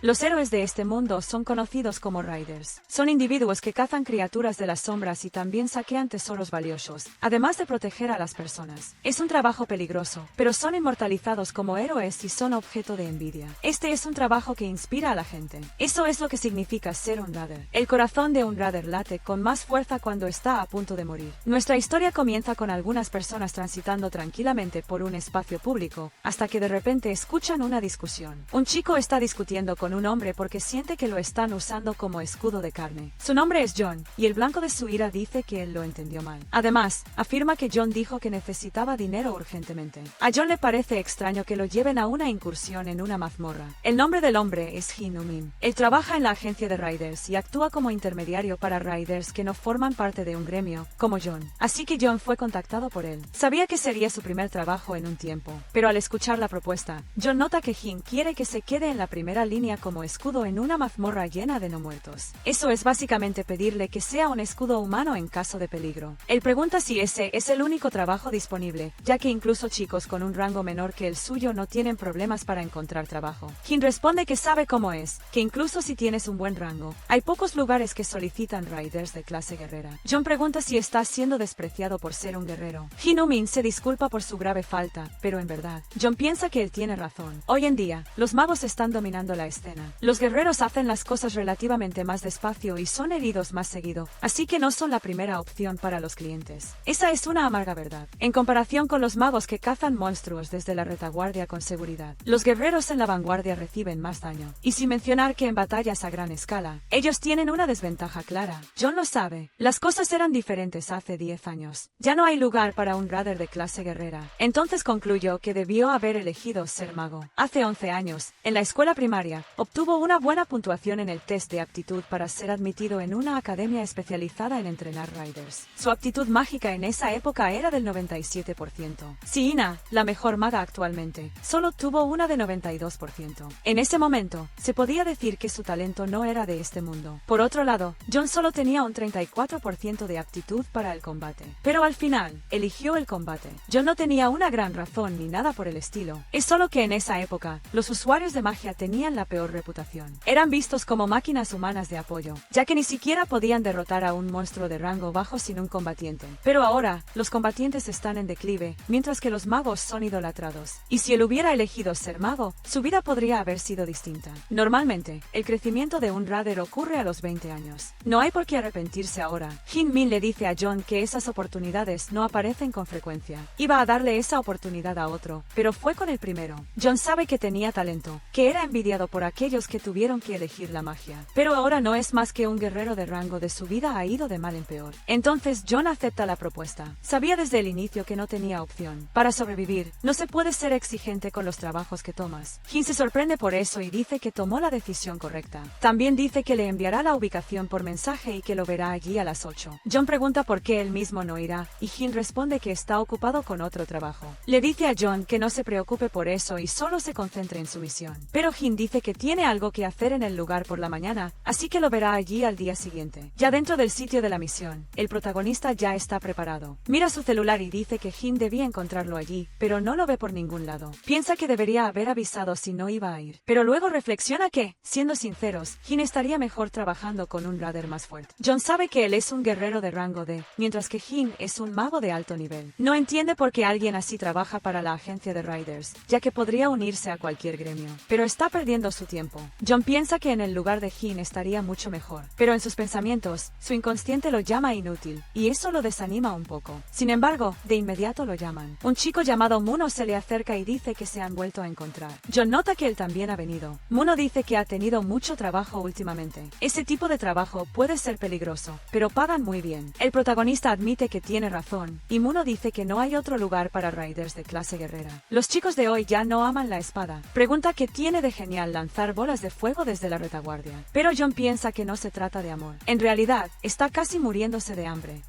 Los héroes de este mundo son conocidos como Riders. Son individuos que cazan criaturas de las sombras y también saquean tesoros valiosos, además de proteger a las personas. Es un trabajo peligroso, pero son inmortalizados como héroes y son objeto de envidia. Este es un trabajo que inspira a la gente. Eso es lo que significa ser un Rider. El corazón de un Rider late con más fuerza cuando está a punto de morir. Nuestra historia comienza con algunas personas transitando tranquilamente por un espacio público, hasta que de repente escuchan una discusión. Un chico está discutiendo con un hombre porque siente que lo están usando como escudo de carne. Su nombre es John, y el blanco de su ira dice que él lo entendió mal. Además, afirma que John dijo que necesitaba dinero urgentemente. A John le parece extraño que lo lleven a una incursión en una mazmorra. El nombre del hombre es Hin Min. Él trabaja en la agencia de Riders y actúa como intermediario para Riders que no forman parte de un gremio, como John. Así que John fue contactado por él. Sabía que sería su primer trabajo en un tiempo, pero al escuchar la propuesta, John nota que Hin quiere que se quede en la primera línea como escudo en una mazmorra llena de no muertos. Eso es básicamente pedirle que sea un escudo humano en caso de peligro. Él pregunta si ese es el único trabajo disponible, ya que incluso chicos con un rango menor que el suyo no tienen problemas para encontrar trabajo. Hin responde que sabe cómo es, que incluso si tienes un buen rango, hay pocos lugares que solicitan Riders de clase guerrera. John pregunta si está siendo despreciado por ser un guerrero. Hin Min se disculpa por su grave falta, pero en verdad, John piensa que él tiene razón. Hoy en día, los magos están dominando la escena. Los guerreros hacen las cosas relativamente más despacio y son heridos más seguido, así que no son la primera opción para los clientes. Esa es una amarga verdad. En comparación con los magos que cazan monstruos desde la retaguardia con seguridad, los guerreros en la vanguardia reciben más daño. Y sin mencionar que en batallas a gran escala, ellos tienen una desventaja clara. John lo sabe. Las cosas eran diferentes hace 10 años. Ya no hay lugar para un Rider de clase guerrera. Entonces concluyó que debió haber elegido ser mago. Hace 11 años, en la escuela primaria, obtuvo una buena puntuación en el test de aptitud para ser admitido en una academia especializada en entrenar Riders. Su aptitud mágica en esa época era del 97%. Siina, la mejor maga actualmente, solo tuvo una de 92%. En ese momento, se podía decir que su talento no era de este mundo. Por otro lado, John solo tenía un 34% de aptitud para el combate. Pero al final, eligió el combate. John no tenía una gran razón ni nada por el estilo. Es solo que en esa época, los usuarios de magia tenían la peor reputación. Eran vistos como máquinas humanas de apoyo, ya que ni siquiera podían derrotar a un monstruo de rango bajo sin un combatiente. Pero ahora, los combatientes están en declive, mientras que los magos son idolatrados. Y si él hubiera elegido ser mago, su vida podría haber sido distinta. Normalmente, el crecimiento de un Rider ocurre a los 20 años. No hay por qué arrepentirse ahora. Hin Min le dice a John que esas oportunidades no aparecen con frecuencia. Iba a darle esa oportunidad a otro, pero fue con el primero. John sabe que tenía talento, que era envidiado por aquellos que tuvieron que elegir la magia. Pero ahora no es más que un guerrero de rango de su vida ha ido de mal en peor. Entonces John acepta la propuesta. Sabía desde el inicio que no tenía opción. Para sobrevivir, no se puede ser exigente con los trabajos que tomas. Hin se sorprende por eso y dice que tomó la decisión correcta. También dice que le enviará la ubicación por mensaje y que lo verá allí a las 8. John pregunta por qué él mismo no irá, y Hin responde que está ocupado con otro trabajo. Le dice a John que no se preocupe por eso y solo se concentre en su misión. Pero Hin dice que tiene algo que hacer en el lugar por la mañana, así que lo verá allí al día siguiente. Ya dentro del sitio de la misión, el protagonista ya está preparado. Mira su celular y dice que Hin debía encontrarlo allí, pero no lo ve por ningún lado. Piensa que debería haber avisado si no iba a ir. Pero luego reflexiona que, siendo sinceros, Hin estaría mejor trabajando con un Rider más fuerte. John sabe que él es un guerrero de rango D, mientras que Hin es un mago de alto nivel. No entiende por qué alguien así trabaja para la agencia de Riders, ya que podría unirse a cualquier gremio. Pero está perdiendo su tiempo. John piensa que en el lugar de Hin estaría mucho mejor. Pero en sus pensamientos, su inconsciente lo llama inútil, y eso lo desanima un poco. Sin embargo, de inmediato lo llaman. Un chico llamado Muno se le acerca y dice que se han vuelto a encontrar. John nota que él también ha venido. Muno dice que ha tenido mucho trabajo últimamente. Ese tipo de trabajo puede ser peligroso, pero pagan muy bien. El protagonista admite que tiene razón, y Muno dice que no hay otro lugar para Riders de clase guerrera. Los chicos de hoy ya no aman la espada. Pregunta qué tiene de genial lanzar bolas de fuego desde la retaguardia. Pero John piensa que no se trata de amor. En realidad, está casi muriéndose de hambre.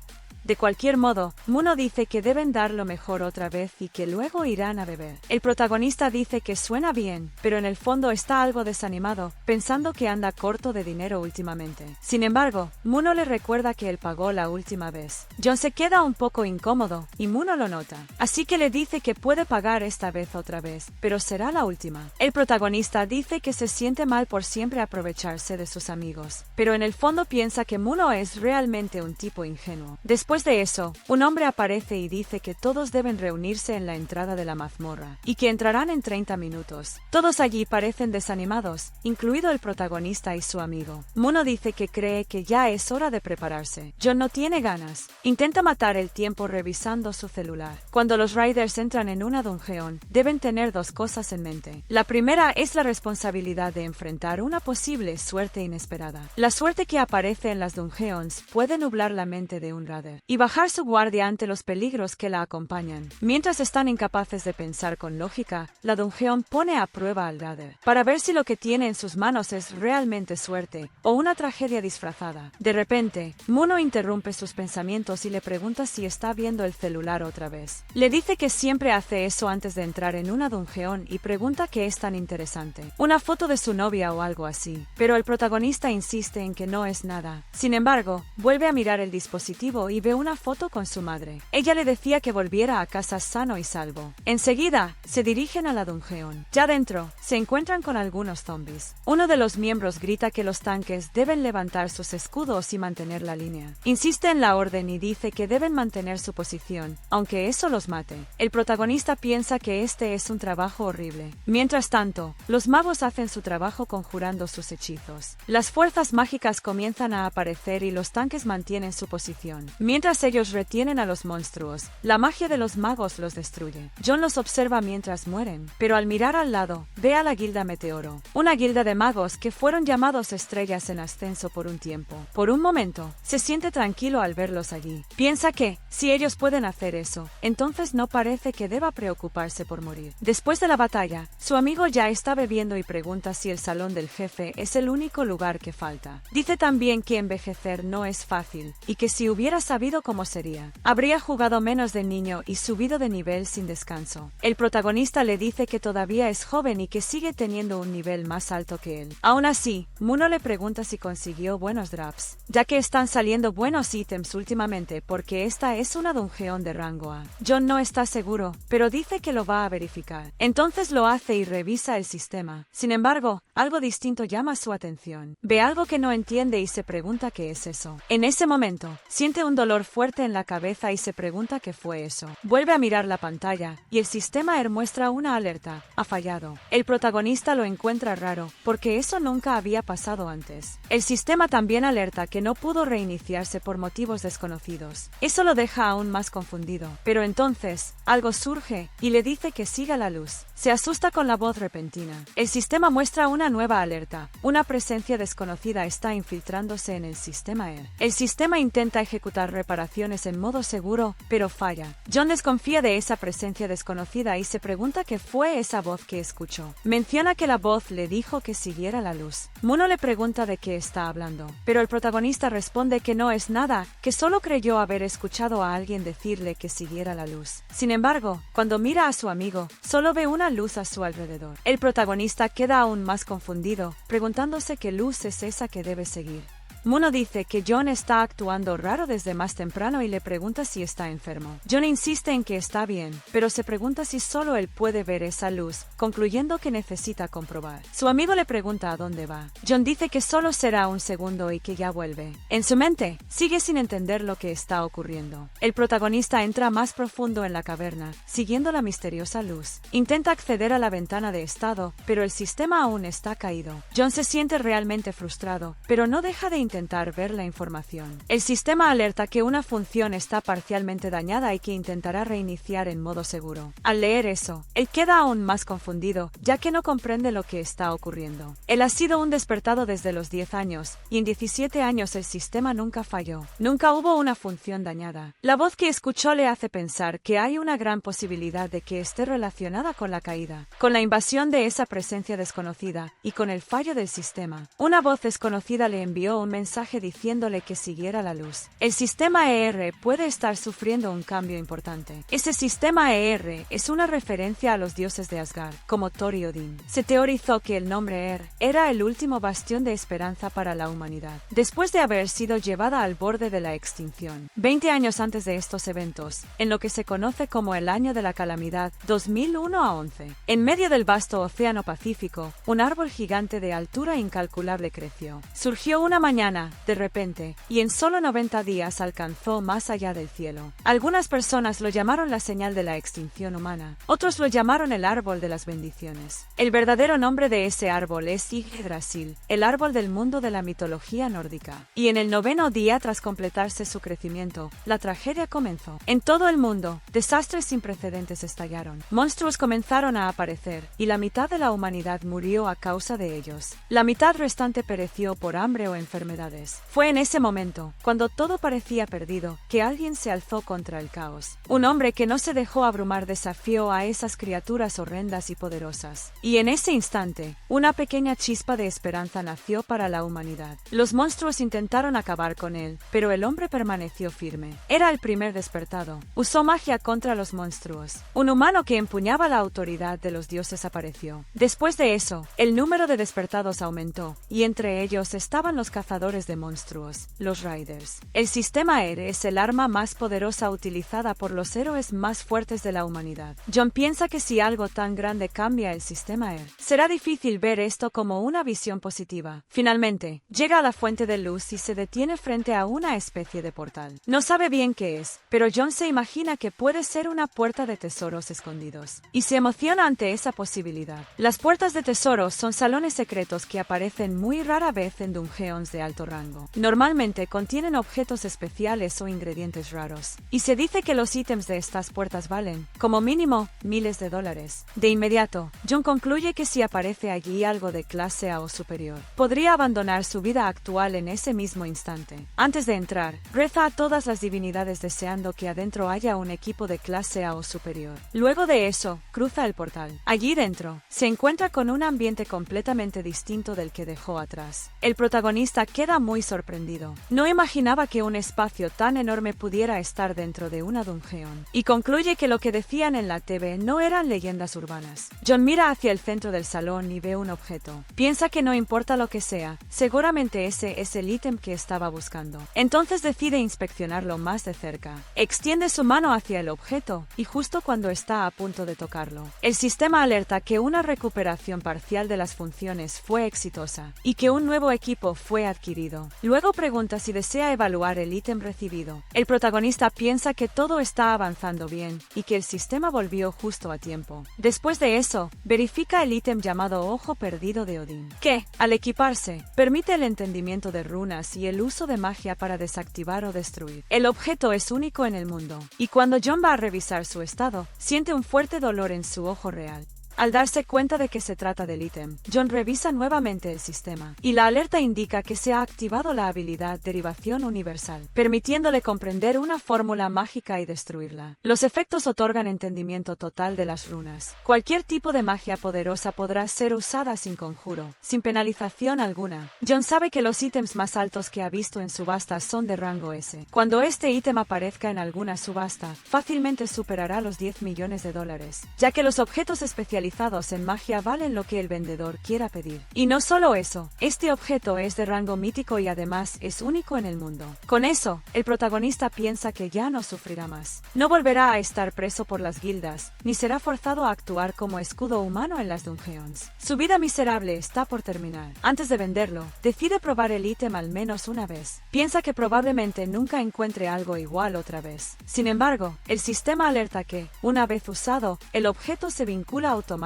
De cualquier modo, Muno dice que deben dar lo mejor otra vez y que luego irán a beber. El protagonista dice que suena bien, pero en el fondo está algo desanimado, pensando que anda corto de dinero últimamente. Sin embargo, Muno le recuerda que él pagó la última vez. John se queda un poco incómodo, y Muno lo nota. Así que le dice que puede pagar esta vez otra vez, pero será la última. El protagonista dice que se siente mal por siempre aprovecharse de sus amigos, pero en el fondo piensa que Muno es realmente un tipo ingenuo. Después de eso, un hombre aparece y dice que todos deben reunirse en la entrada de la mazmorra, y que entrarán en 30 minutos. Todos allí parecen desanimados, incluido el protagonista y su amigo. Muno dice que cree que ya es hora de prepararse. John no tiene ganas. Intenta matar el tiempo revisando su celular. Cuando los Riders entran en una dungeon, deben tener dos cosas en mente. La primera es la responsabilidad de enfrentar una posible suerte inesperada. La suerte que aparece en las dungeons puede nublar la mente de un Rider y bajar su guardia ante los peligros que la acompañan. Mientras están incapaces de pensar con lógica, la dungeon pone a prueba al Rider para ver si lo que tiene en sus manos es realmente suerte o una tragedia disfrazada. De repente, Muno interrumpe sus pensamientos y le pregunta si está viendo el celular otra vez. Le dice que siempre hace eso antes de entrar en una dungeon y pregunta qué es tan interesante. Una foto de su novia o algo así. Pero el protagonista insiste en que no es nada. Sin embargo, vuelve a mirar el dispositivo y ve una foto con su madre. Ella le decía que volviera a casa sano y salvo. Enseguida, se dirigen a la dungeon. Ya dentro, se encuentran con algunos zombies. Uno de los miembros grita que los tanques deben levantar sus escudos y mantener la línea. Insiste en la orden y dice que deben mantener su posición, aunque eso los mate. El protagonista piensa que este es un trabajo horrible. Mientras tanto, los magos hacen su trabajo conjurando sus hechizos. Las fuerzas mágicas comienzan a aparecer y los tanques mantienen su posición. Mientras ellos retienen a los monstruos, la magia de los magos los destruye. John los observa mientras mueren, pero al mirar al lado, ve a la Guilda Meteoro, una guilda de magos que fueron llamados estrellas en ascenso por un tiempo. Por un momento, se siente tranquilo al verlos allí. Piensa que, si ellos pueden hacer eso, entonces no parece que deba preocuparse por morir. Después de la batalla, su amigo ya está bebiendo y pregunta si el salón del jefe es el único lugar que falta. Dice también que envejecer no es fácil, y que si hubiera sabido cómo sería, habría jugado menos de niño y subido de nivel sin descanso. El protagonista le dice que todavía es joven y que sigue teniendo un nivel más alto que él. Aún así, Muno le pregunta si consiguió buenos drops, ya que están saliendo buenos ítems últimamente porque esta es una dungeon de rango A. John no está seguro, pero dice que lo va a verificar. Entonces lo hace y revisa el sistema. Sin embargo, algo distinto llama su atención. Ve algo que no entiende y se pregunta qué es eso. En ese momento, siente un dolor fuerte en la cabeza y se pregunta qué fue eso. Vuelve a mirar la pantalla, y el sistema muestra una alerta. Ha fallado. El protagonista lo encuentra raro, porque eso nunca había pasado antes. El sistema también alerta que no pudo reiniciarse por motivos desconocidos. Eso lo deja aún más confundido. Pero entonces, algo surge, y le dice que siga la luz. Se asusta con la voz repentina. El sistema muestra una nueva alerta. Una presencia desconocida está infiltrándose en el sistema ER. El sistema intenta ejecutar reparaciones en modo seguro, pero falla. John desconfía de esa presencia desconocida y se pregunta qué fue esa voz que escuchó. Menciona que la voz le dijo que siguiera la luz. Muno le pregunta de qué está hablando, pero el protagonista responde que no es nada, que solo creyó haber escuchado a alguien decirle que siguiera la luz. Sin embargo, cuando mira a su amigo, solo ve una luz a su alrededor. El protagonista queda aún más confundido, preguntándose qué luz es esa que debe seguir. Muno dice que John está actuando raro desde más temprano y le pregunta si está enfermo. John insiste en que está bien, pero se pregunta si solo él puede ver esa luz, concluyendo que necesita comprobar. Su amigo le pregunta a dónde va. John dice que solo será un segundo y que ya vuelve. En su mente, sigue sin entender lo que está ocurriendo. El protagonista entra más profundo en la caverna, siguiendo la misteriosa luz. Intenta acceder a la ventana de estado, pero el sistema aún está caído. John se siente realmente frustrado, pero no deja de intentar ver la información. El sistema alerta que una función está parcialmente dañada y que intentará reiniciar en modo seguro. Al leer eso, él queda aún más confundido, ya que no comprende lo que está ocurriendo. Él ha sido un despertado desde los 10 años, y en 17 años el sistema nunca falló. Nunca hubo una función dañada. La voz que escuchó le hace pensar que hay una gran posibilidad de que esté relacionada con la caída, con la invasión de esa presencia desconocida, y con el fallo del sistema. Una voz desconocida le envió un mensaje diciéndole que siguiera la luz. El sistema ER puede estar sufriendo un cambio importante. Ese sistema ER es una referencia a los dioses de Asgard, como Thor y Odín. Se teorizó que el nombre era el último bastión de esperanza para la humanidad, después de haber sido llevada al borde de la extinción. 20 años antes de estos eventos, en lo que se conoce como el Año de la Calamidad, 2001 a 11, en medio del vasto océano Pacífico, un árbol gigante de altura incalculable creció. Surgió una mañana, de repente, y en solo 90 días alcanzó más allá del cielo. Algunas personas lo llamaron la señal de la extinción humana, otros lo llamaron el árbol de las bendiciones. El verdadero nombre de ese árbol es Yggdrasil, el árbol del mundo de la mitología nórdica. Y en el 9º día tras completarse su crecimiento, la tragedia comenzó. En todo el mundo, desastres sin precedentes estallaron. Monstruos comenzaron a aparecer, y la mitad de la humanidad murió a causa de ellos. La mitad restante pereció por hambre o enfermedades. Fue en ese momento, cuando todo parecía perdido, que alguien se alzó contra el caos. Un hombre que no se dejó abrumar desafió a esas criaturas horrendas y poderosas. Y en ese instante, una pequeña chispa de esperanza nació para la humanidad. Los monstruos intentaron acabar con él, pero el hombre permaneció firme. Era el primer despertado. Usó magia contra los monstruos. Un humano que empuñaba la autoridad de los dioses apareció. Después de eso, el número de despertados aumentó, y entre ellos estaban los cazadores de monstruos, los Riders. El sistema ER es el arma más poderosa utilizada por los héroes más fuertes de la humanidad. John piensa que si algo tan grande cambia el sistema ER, será difícil ver esto como una visión positiva. Finalmente, llega a la fuente de luz y se detiene frente a una especie de portal. No sabe bien qué es, pero John se imagina que puede ser una puerta de tesoros escondidos, y se emociona ante esa posibilidad. Las puertas de tesoros son salones secretos que aparecen muy rara vez en dungeons de alto rango. Normalmente contienen objetos especiales o ingredientes raros, y se dice que los ítems de estas puertas valen, como mínimo, miles de dólares. De inmediato, John concluye que si aparece allí algo de clase A o superior, podría abandonar su vida actual en ese mismo instante. Antes de entrar, reza a todas las divinidades deseando que adentro haya un equipo de clase A o superior. Luego de eso, cruza el portal. Allí dentro, se encuentra con un ambiente completamente distinto del que dejó atrás. El protagonista queda muy sorprendido. No imaginaba que un espacio tan enorme pudiera estar dentro de una dungeon, y concluye que lo que decían en la TV no eran leyendas urbanas. John mira hacia el centro del salón y ve un objeto. Piensa que no importa lo que sea, seguramente ese es el ítem que estaba buscando. Entonces decide inspeccionarlo más de cerca. Extiende su mano hacia el objeto, y justo cuando está a punto de tocarlo, el sistema alerta que una recuperación parcial de las funciones fue exitosa, y que un nuevo equipo fue adquirido. Luego pregunta si desea evaluar el ítem recibido. El protagonista piensa que todo está avanzando bien, y que el sistema volvió justo a tiempo. Después de eso, verifica el ítem llamado Ojo Perdido de Odín, que, al equiparse, permite el entendimiento de runas y el uso de magia para desactivar o destruir. El objeto es único en el mundo, y cuando John va a revisar su estado, siente un fuerte dolor en su ojo real. Al darse cuenta de que se trata del ítem, John revisa nuevamente el sistema, y la alerta indica que se ha activado la habilidad Derivación Universal, permitiéndole comprender una fórmula mágica y destruirla. Los efectos otorgan entendimiento total de las runas. Cualquier tipo de magia poderosa podrá ser usada sin conjuro, sin penalización alguna. John sabe que los ítems más altos que ha visto en subastas son de rango S. Cuando este ítem aparezca en alguna subasta, fácilmente superará los 10 millones de dólares, ya que los objetos especializados en magia valen lo que el vendedor quiera pedir. Y no solo eso, este objeto es de rango mítico y además es único en el mundo. Con eso, el protagonista piensa que ya no sufrirá más. No volverá a estar preso por las guildas, ni será forzado a actuar como escudo humano en las dungeons. Su vida miserable está por terminar. Antes de venderlo, decide probar el ítem al menos una vez. Piensa que probablemente nunca encuentre algo igual otra vez. Sin embargo, el sistema alerta que, una vez usado, el objeto se vincula automáticamente.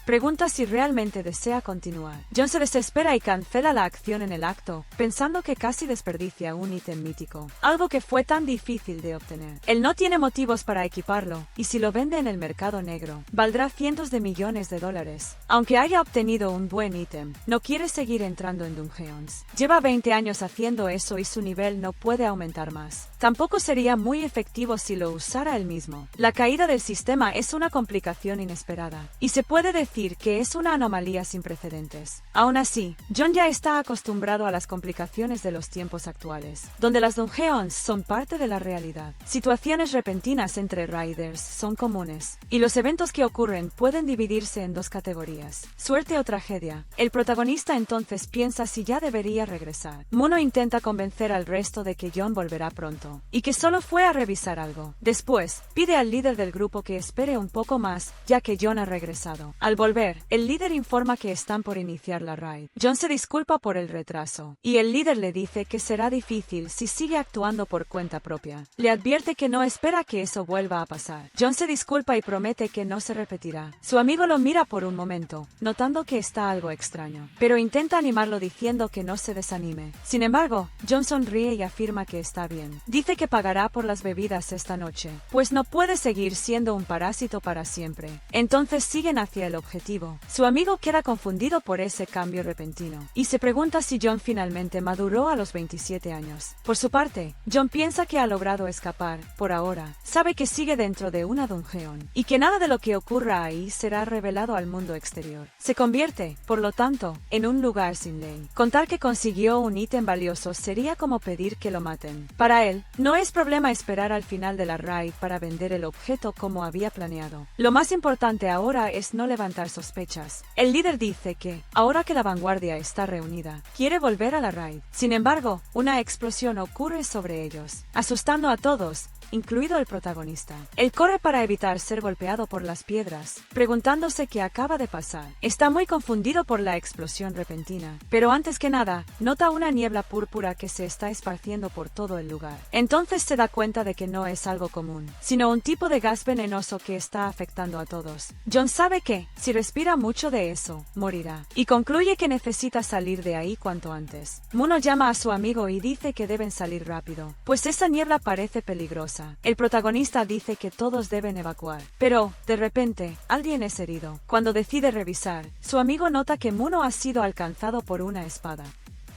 Pregunta si realmente desea continuar. John se desespera y cancela la acción en el acto, pensando que casi desperdicia un ítem mítico, algo que fue tan difícil de obtener. Él no tiene motivos para equiparlo, y si lo vende en el mercado negro, valdrá cientos de millones de dólares. Aunque haya obtenido un buen ítem, no quiere seguir entrando en dungeons. Lleva 20 años haciendo eso y su nivel no puede aumentar más. tampoco sería muy efectivo si lo usara él mismo. La caída del sistema es una complicación inesperada, y se puede decir que es una anomalía sin precedentes. Aún así, Jon ya está acostumbrado a las complicaciones de los tiempos actuales, donde las Dungeons son parte de la realidad. Situaciones repentinas entre Riders son comunes, y los eventos que ocurren pueden dividirse en dos categorías: suerte o tragedia. El protagonista entonces piensa si ya debería regresar. Muno intenta convencer al resto de que Jon volverá pronto, y que solo fue a revisar algo. Después, pide al líder del grupo que espere un poco más, ya que Jon ha regresado. Al volver, el líder informa que están por iniciar la raid. Jon se disculpa por el retraso, y el líder le dice que será difícil si sigue actuando por cuenta propia. Le advierte que no espera que eso vuelva a pasar. Jon se disculpa y promete que no se repetirá. Su amigo lo mira por un momento, notando que está algo extraño, pero intenta animarlo diciendo que no se desanime. Sin embargo, Jon sonríe y afirma que está bien. Dice que pagará por las bebidas esta noche, pues no puede seguir siendo un parásito para siempre. Entonces siguen hacia el objetivo. Su amigo queda confundido por ese cambio repentino, y se pregunta si Jon finalmente maduró a los 27 años. Por su parte, Jon piensa que ha logrado escapar, por ahora. Sabe que sigue dentro de una dungeon, y que nada de lo que ocurra ahí será revelado al mundo exterior. Se convierte, por lo tanto, en un lugar sin ley. Contar que consiguió un ítem valioso sería como pedir que lo maten. Para él, no es problema esperar al final de la raid para vender el objeto como había planeado. Lo más importante ahora es no levantar sospechas. El líder dice que, ahora que la vanguardia está reunida, quiere volver a la raid. Sin embargo, una explosión ocurre sobre ellos, asustando a todos, incluido el protagonista. Él corre para evitar ser golpeado por las piedras, preguntándose qué acaba de pasar. Está muy confundido por la explosión repentina, pero antes que nada, nota una niebla púrpura que se está esparciendo por todo el lugar. Entonces se da cuenta de que no es algo común, sino un tipo de gas venenoso que está afectando a todos. Jon sabe que, si respira mucho de eso, morirá, y concluye que necesita salir de ahí cuanto antes. Muno llama a su amigo y dice que deben salir rápido, pues esa niebla parece peligrosa. El protagonista dice que todos deben evacuar, pero, de repente, alguien es herido. Cuando decide revisar, su amigo nota que Muno ha sido alcanzado por una espada.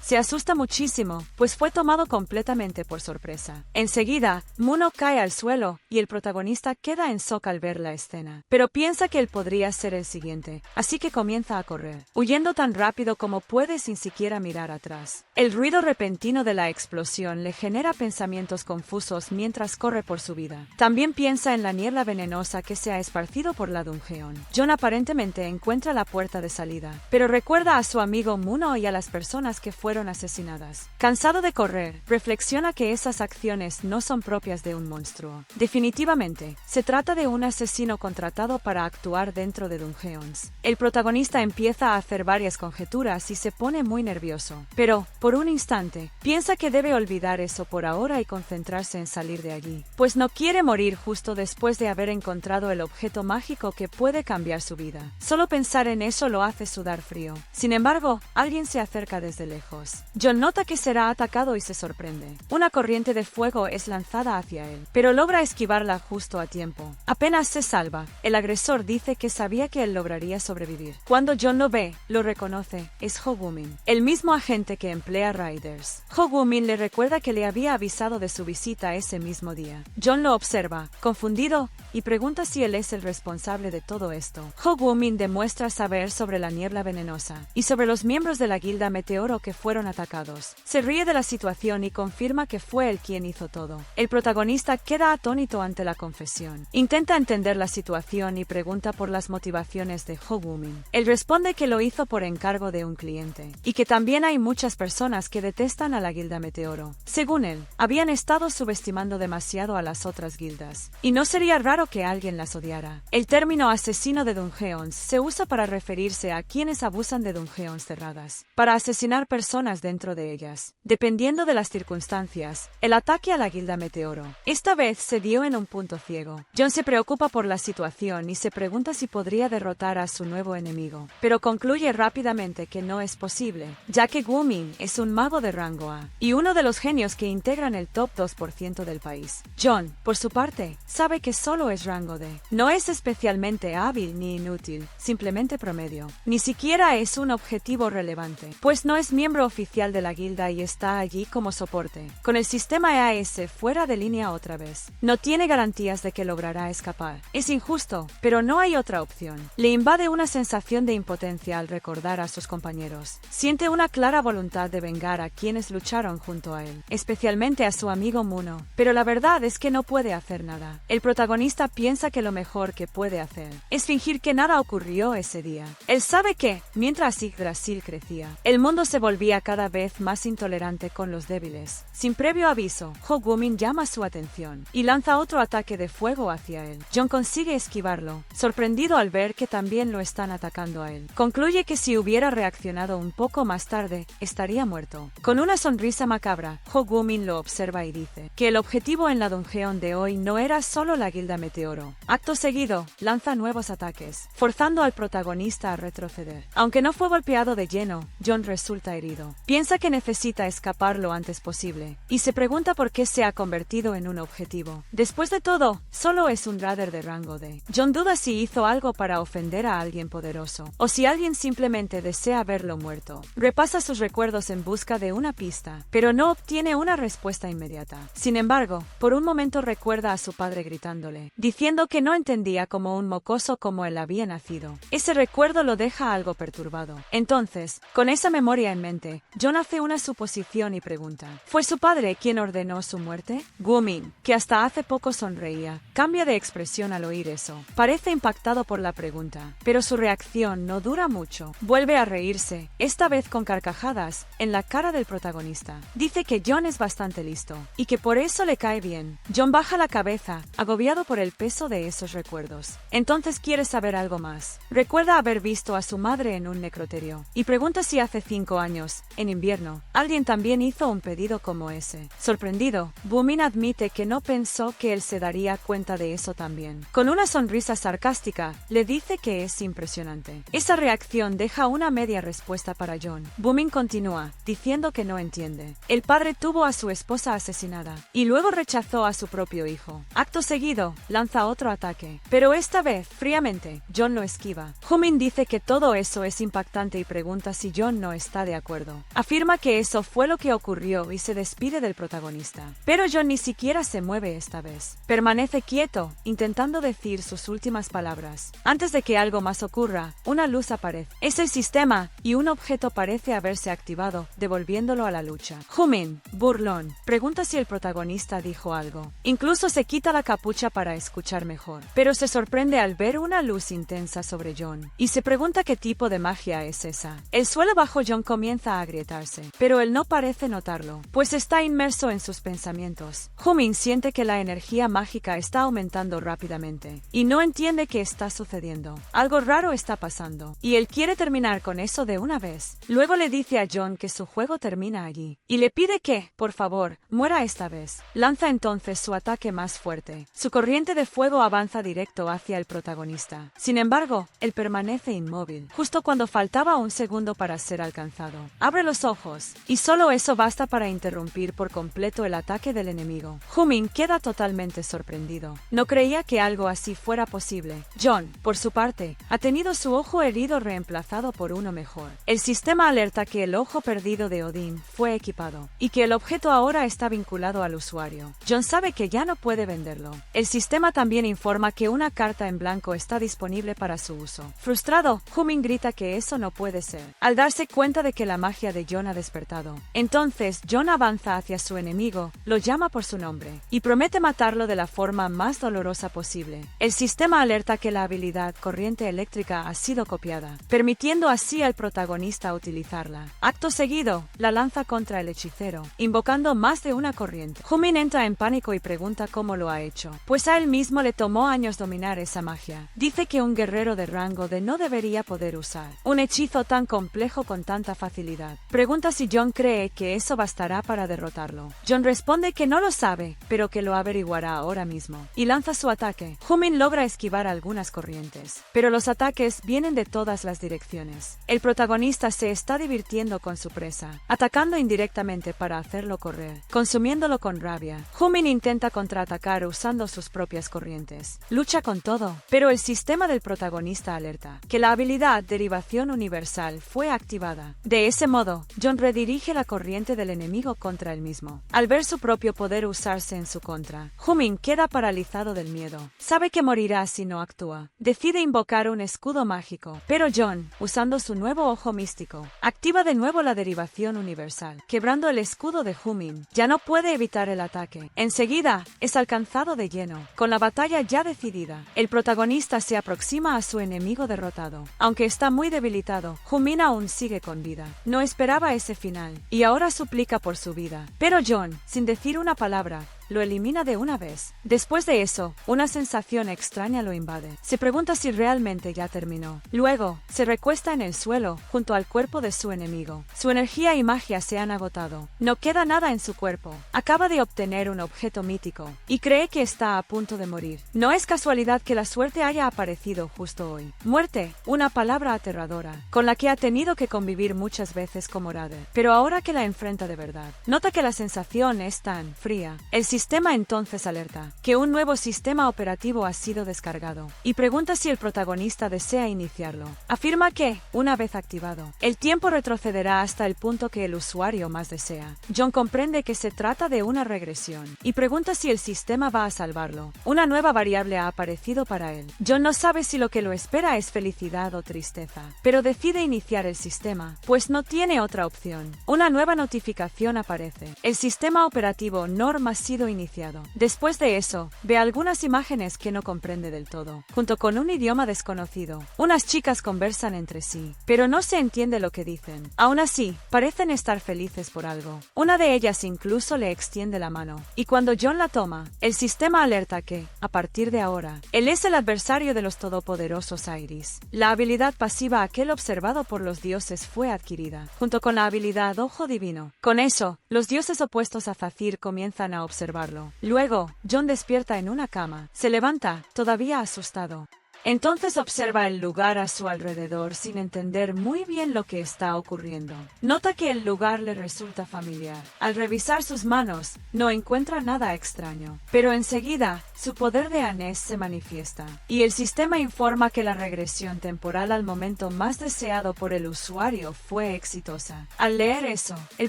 Se asusta muchísimo, pues fue tomado completamente por sorpresa. Enseguida, Muno cae al suelo, y el protagonista queda en shock al ver la escena. Pero piensa que él podría ser el siguiente, así que comienza a correr, huyendo tan rápido como puede sin siquiera mirar atrás. El ruido repentino de la explosión le genera pensamientos confusos mientras corre por su vida. También piensa en la niebla venenosa que se ha esparcido por la dungeon. Jon aparentemente encuentra la puerta de salida, pero recuerda a su amigo Muno y a las personas que fueron asesinadas. Cansado de correr, reflexiona que esas acciones no son propias de un monstruo. Definitivamente, se trata de un asesino contratado para actuar dentro de dungeons. El protagonista empieza a hacer varias conjeturas y se pone muy nervioso, pero, por un instante, piensa que debe olvidar eso por ahora y concentrarse en salir de allí, pues no quiere morir justo después de haber encontrado el objeto mágico que puede cambiar su vida. Solo pensar en eso lo hace sudar frío. Sin embargo, alguien se acerca desde lejos. Jon nota que será atacado y se sorprende. Una corriente de fuego es lanzada hacia él, pero logra esquivarla justo a tiempo. Apenas se salva. El agresor dice que sabía que él lograría sobrevivir. Cuando Jon lo ve, lo reconoce. Es Hogwoomin, el mismo agente que emplea Riders. Hogwoomin le recuerda que le había avisado de su visita ese mismo día. Jon lo observa, confundido, y pregunta si él es el responsable de todo esto. Hogwoomin demuestra saber sobre la niebla venenosa y sobre los miembros de la Guilda Meteoro que fueron atacados. Se ríe de la situación y confirma que fue él quien hizo todo. El protagonista queda atónito ante la confesión. Intenta entender la situación y pregunta por las motivaciones de Hogwoomin. Él responde que lo hizo por encargo de un cliente, y que también hay muchas personas que detestan a la Guilda Meteoro. Según él, habían estado subestimando demasiado a las otras guildas, y no sería raro que alguien las odiara. El término asesino de dungeons se usa para referirse a quienes abusan de dungeons cerradas, para asesinar personas dentro de ellas. Dependiendo de las circunstancias, el ataque a la Guilda Meteoro esta vez se dio en un punto ciego. Jon se preocupa por la situación y se pregunta si podría derrotar a su nuevo enemigo, pero concluye rápidamente que no es posible, ya que Gwoomin es un mago de rango A y uno de los genios que integran el top 2% del país. Jon, por su parte, sabe que solo es rango D. No es especialmente hábil ni inútil, simplemente promedio. Ni siquiera es un objetivo relevante, pues no es miembro oficial de la guilda y está allí como soporte. Con el sistema EAS fuera de línea otra vez. No tiene garantías de que logrará escapar. Es injusto, pero no hay otra opción. Le invade una sensación de impotencia al recordar a sus compañeros. Siente una clara voluntad de vengar a quienes lucharon junto a él, especialmente a su amigo Muno. Pero la verdad es que no puede hacer nada. El protagonista piensa que lo mejor que puede hacer es fingir que nada ocurrió ese día. Él sabe que, mientras Yggdrasil crecía, el mundo se volvía cada vez más intolerante con los débiles. Sin previo aviso, Hogwoomin llama su atención y lanza otro ataque de fuego hacia él. Jon consigue esquivarlo, sorprendido al ver que también lo están atacando a él. Concluye que si hubiera reaccionado un poco más tarde, estaría muerto. Con una sonrisa macabra, Hogwoomin lo observa y dice que el objetivo en la dungeon de hoy no era solo la Guilda Meteoro. Acto seguido, lanza nuevos ataques, forzando al protagonista a retroceder. Aunque no fue golpeado de lleno, Jon resulta herido. Piensa que necesita escapar lo antes posible, y se pregunta por qué se ha convertido en un objetivo. Después de todo, solo es un Raider de rango D. Jon duda si hizo algo para ofender a alguien poderoso, o si alguien simplemente desea verlo muerto. Repasa sus recuerdos en busca de una pista, pero no obtiene una respuesta inmediata. Sin embargo, por un momento recuerda a su padre gritándole, diciendo que no entendía cómo un mocoso como él había nacido. Ese recuerdo lo deja algo perturbado. Entonces, con esa memoria en mente, Jon hace una suposición y pregunta, ¿fue su padre quien ordenó su muerte? Gwoomin, que hasta hace poco sonreía, cambia de expresión al oír eso. Parece impactado por la pregunta, pero su reacción no dura mucho. Vuelve a reírse, esta vez con carcajadas, en la cara del protagonista. Dice que Jon es bastante listo, y que por eso le cae bien. Jon baja la cabeza, agobiado por el peso de esos recuerdos. Entonces quiere saber algo más. Recuerda haber visto a su madre en un necroterio, y pregunta si hace 5 años, en invierno, alguien también hizo un pedido como ese. Sorprendido, Gwoomin admite que no pensó que él se daría cuenta de eso también. Con una sonrisa sarcástica, le dice que es impresionante. Esa reacción deja una media respuesta para Jon. Gwoomin continúa, diciendo que no entiende. El padre tuvo a su esposa asesinada, y luego rechazó a su propio hijo. Acto seguido, lanza otro ataque, pero esta vez, fríamente, Jon lo esquiva. Gwoomin dice que todo eso es impactante y pregunta si Jon no está de acuerdo. Afirma que eso fue lo que ocurrió y se despide del protagonista. Pero Jon ni siquiera se mueve esta vez. Permanece quieto, intentando decir sus últimas palabras. Antes de que algo más ocurra, una luz aparece. Es el sistema, y un objeto parece haberse activado, devolviéndolo a la lucha. Gwoomin, burlón, pregunta si el protagonista dijo algo. Incluso se quita la capucha para escuchar mejor. Pero se sorprende al ver una luz intensa sobre Jon, y se pregunta qué tipo de magia es esa. El suelo bajo Jon comienza a agrietarse, pero él no parece notarlo, pues está inmerso en sus pensamientos. Gwoomin siente que la energía mágica está aumentando rápidamente, y no entiende qué está sucediendo. Algo raro está pasando, y él quiere terminar con eso de una vez. Luego le dice a Jon que su juego termina allí, y le pide que, por favor, muera esta vez. Lanza entonces su ataque más fuerte. Su corriente de fuego avanza directo hacia el protagonista. Sin embargo, él permanece inmóvil, justo cuando faltaba un segundo para ser alcanzado. Abre los ojos, y solo eso basta para interrumpir por completo el ataque del enemigo. Gwoomin queda totalmente sorprendido. No creía que algo así fuera posible. Jon, por su parte, ha tenido su ojo herido reemplazado por uno mejor. El sistema alerta que el ojo perdido de Odín fue equipado, y que el objeto ahora está vinculado al usuario. Jon sabe que ya no puede venderlo. El sistema también informa que una carta en blanco está disponible para su uso. Frustrado, Gwoomin grita que eso no puede ser, al darse cuenta de que la magia de Jon ha despertado. Entonces, Jon avanza hacia su enemigo, lo llama por su nombre, y promete matarlo de la forma más dolorosa posible. El sistema alerta que la habilidad corriente eléctrica ha sido copiada, permitiendo así al protagonista utilizarla. Acto seguido, la lanza contra el hechicero, invocando más de una corriente. Gwoomin entra en pánico y pregunta cómo lo ha hecho, pues a él mismo le tomó años dominar esa magia. Dice que un guerrero de rango D no debería poder usar un hechizo tan complejo con tanta facilidad. Pregunta si Jon cree que eso bastará para derrotarlo. Jon responde que no lo sabe, pero que lo averiguará ahora mismo, y lanza su ataque. Gwoomin logra esquivar algunas corrientes, pero los ataques vienen de todas las direcciones. El protagonista se está divirtiendo con su presa, atacando indirectamente para hacerlo correr, consumiéndolo con rabia. Gwoomin intenta contraatacar usando sus propias corrientes. Lucha con todo, pero el sistema del protagonista alerta que la habilidad Derivación Universal fue activada. De ese modo, Jon redirige la corriente del enemigo contra él mismo. Al ver su propio poder usarse en su contra, Humin queda paralizado del miedo. Sabe que morirá si no actúa. Decide invocar un escudo mágico, pero Jon, usando su nuevo ojo místico, activa de nuevo la derivación universal, quebrando el escudo de Humin. Ya no puede evitar el ataque. Enseguida, es alcanzado de lleno. Con la batalla ya decidida, el protagonista se aproxima a su enemigo derrotado. Aunque está muy debilitado, Humin aún sigue con vida. No esperaba ese final, y ahora suplica por su vida. Pero Jon, sin decir una palabra, lo elimina de una vez. Después de eso, una sensación extraña lo invade. Se pregunta si realmente ya terminó. Luego, se recuesta en el suelo, junto al cuerpo de su enemigo. Su energía y magia se han agotado. No queda nada en su cuerpo. Acaba de obtener un objeto mítico, y cree que está a punto de morir. No es casualidad que la suerte haya aparecido justo hoy. Muerte, una palabra aterradora, con la que ha tenido que convivir muchas veces como Raider. Pero ahora que la enfrenta de verdad, nota que la sensación es tan fría. El sistema entonces alerta que un nuevo sistema operativo ha sido descargado y pregunta si el protagonista desea iniciarlo. Afirma que, una vez activado, el tiempo retrocederá hasta el punto que el usuario más desea. Jon comprende que se trata de una regresión y pregunta si el sistema va a salvarlo. Una nueva variable ha aparecido para él. Jon no sabe si lo que lo espera es felicidad o tristeza, pero decide iniciar el sistema, pues no tiene otra opción. Una nueva notificación aparece. El sistema operativo Norm ha sido iniciado. Después de eso, ve algunas imágenes que no comprende del todo, junto con un idioma desconocido. Unas chicas conversan entre sí, pero no se entiende lo que dicen. Aún así, parecen estar felices por algo. Una de ellas incluso le extiende la mano, y cuando Jon la toma, el sistema alerta que, a partir de ahora, él es el adversario de los todopoderosos Iris. La habilidad pasiva aquel observado por los dioses fue adquirida, junto con la habilidad Ojo Divino. Con eso, los dioses opuestos a Zafir comienzan a observarlo. Luego, Jon despierta en una cama. Se levanta, todavía asustado. Entonces observa el lugar a su alrededor sin entender muy bien lo que está ocurriendo. Nota que el lugar le resulta familiar. Al revisar sus manos, no encuentra nada extraño. Pero enseguida, su poder de Anés se manifiesta, y el sistema informa que la regresión temporal al momento más deseado por el usuario fue exitosa. Al leer eso, el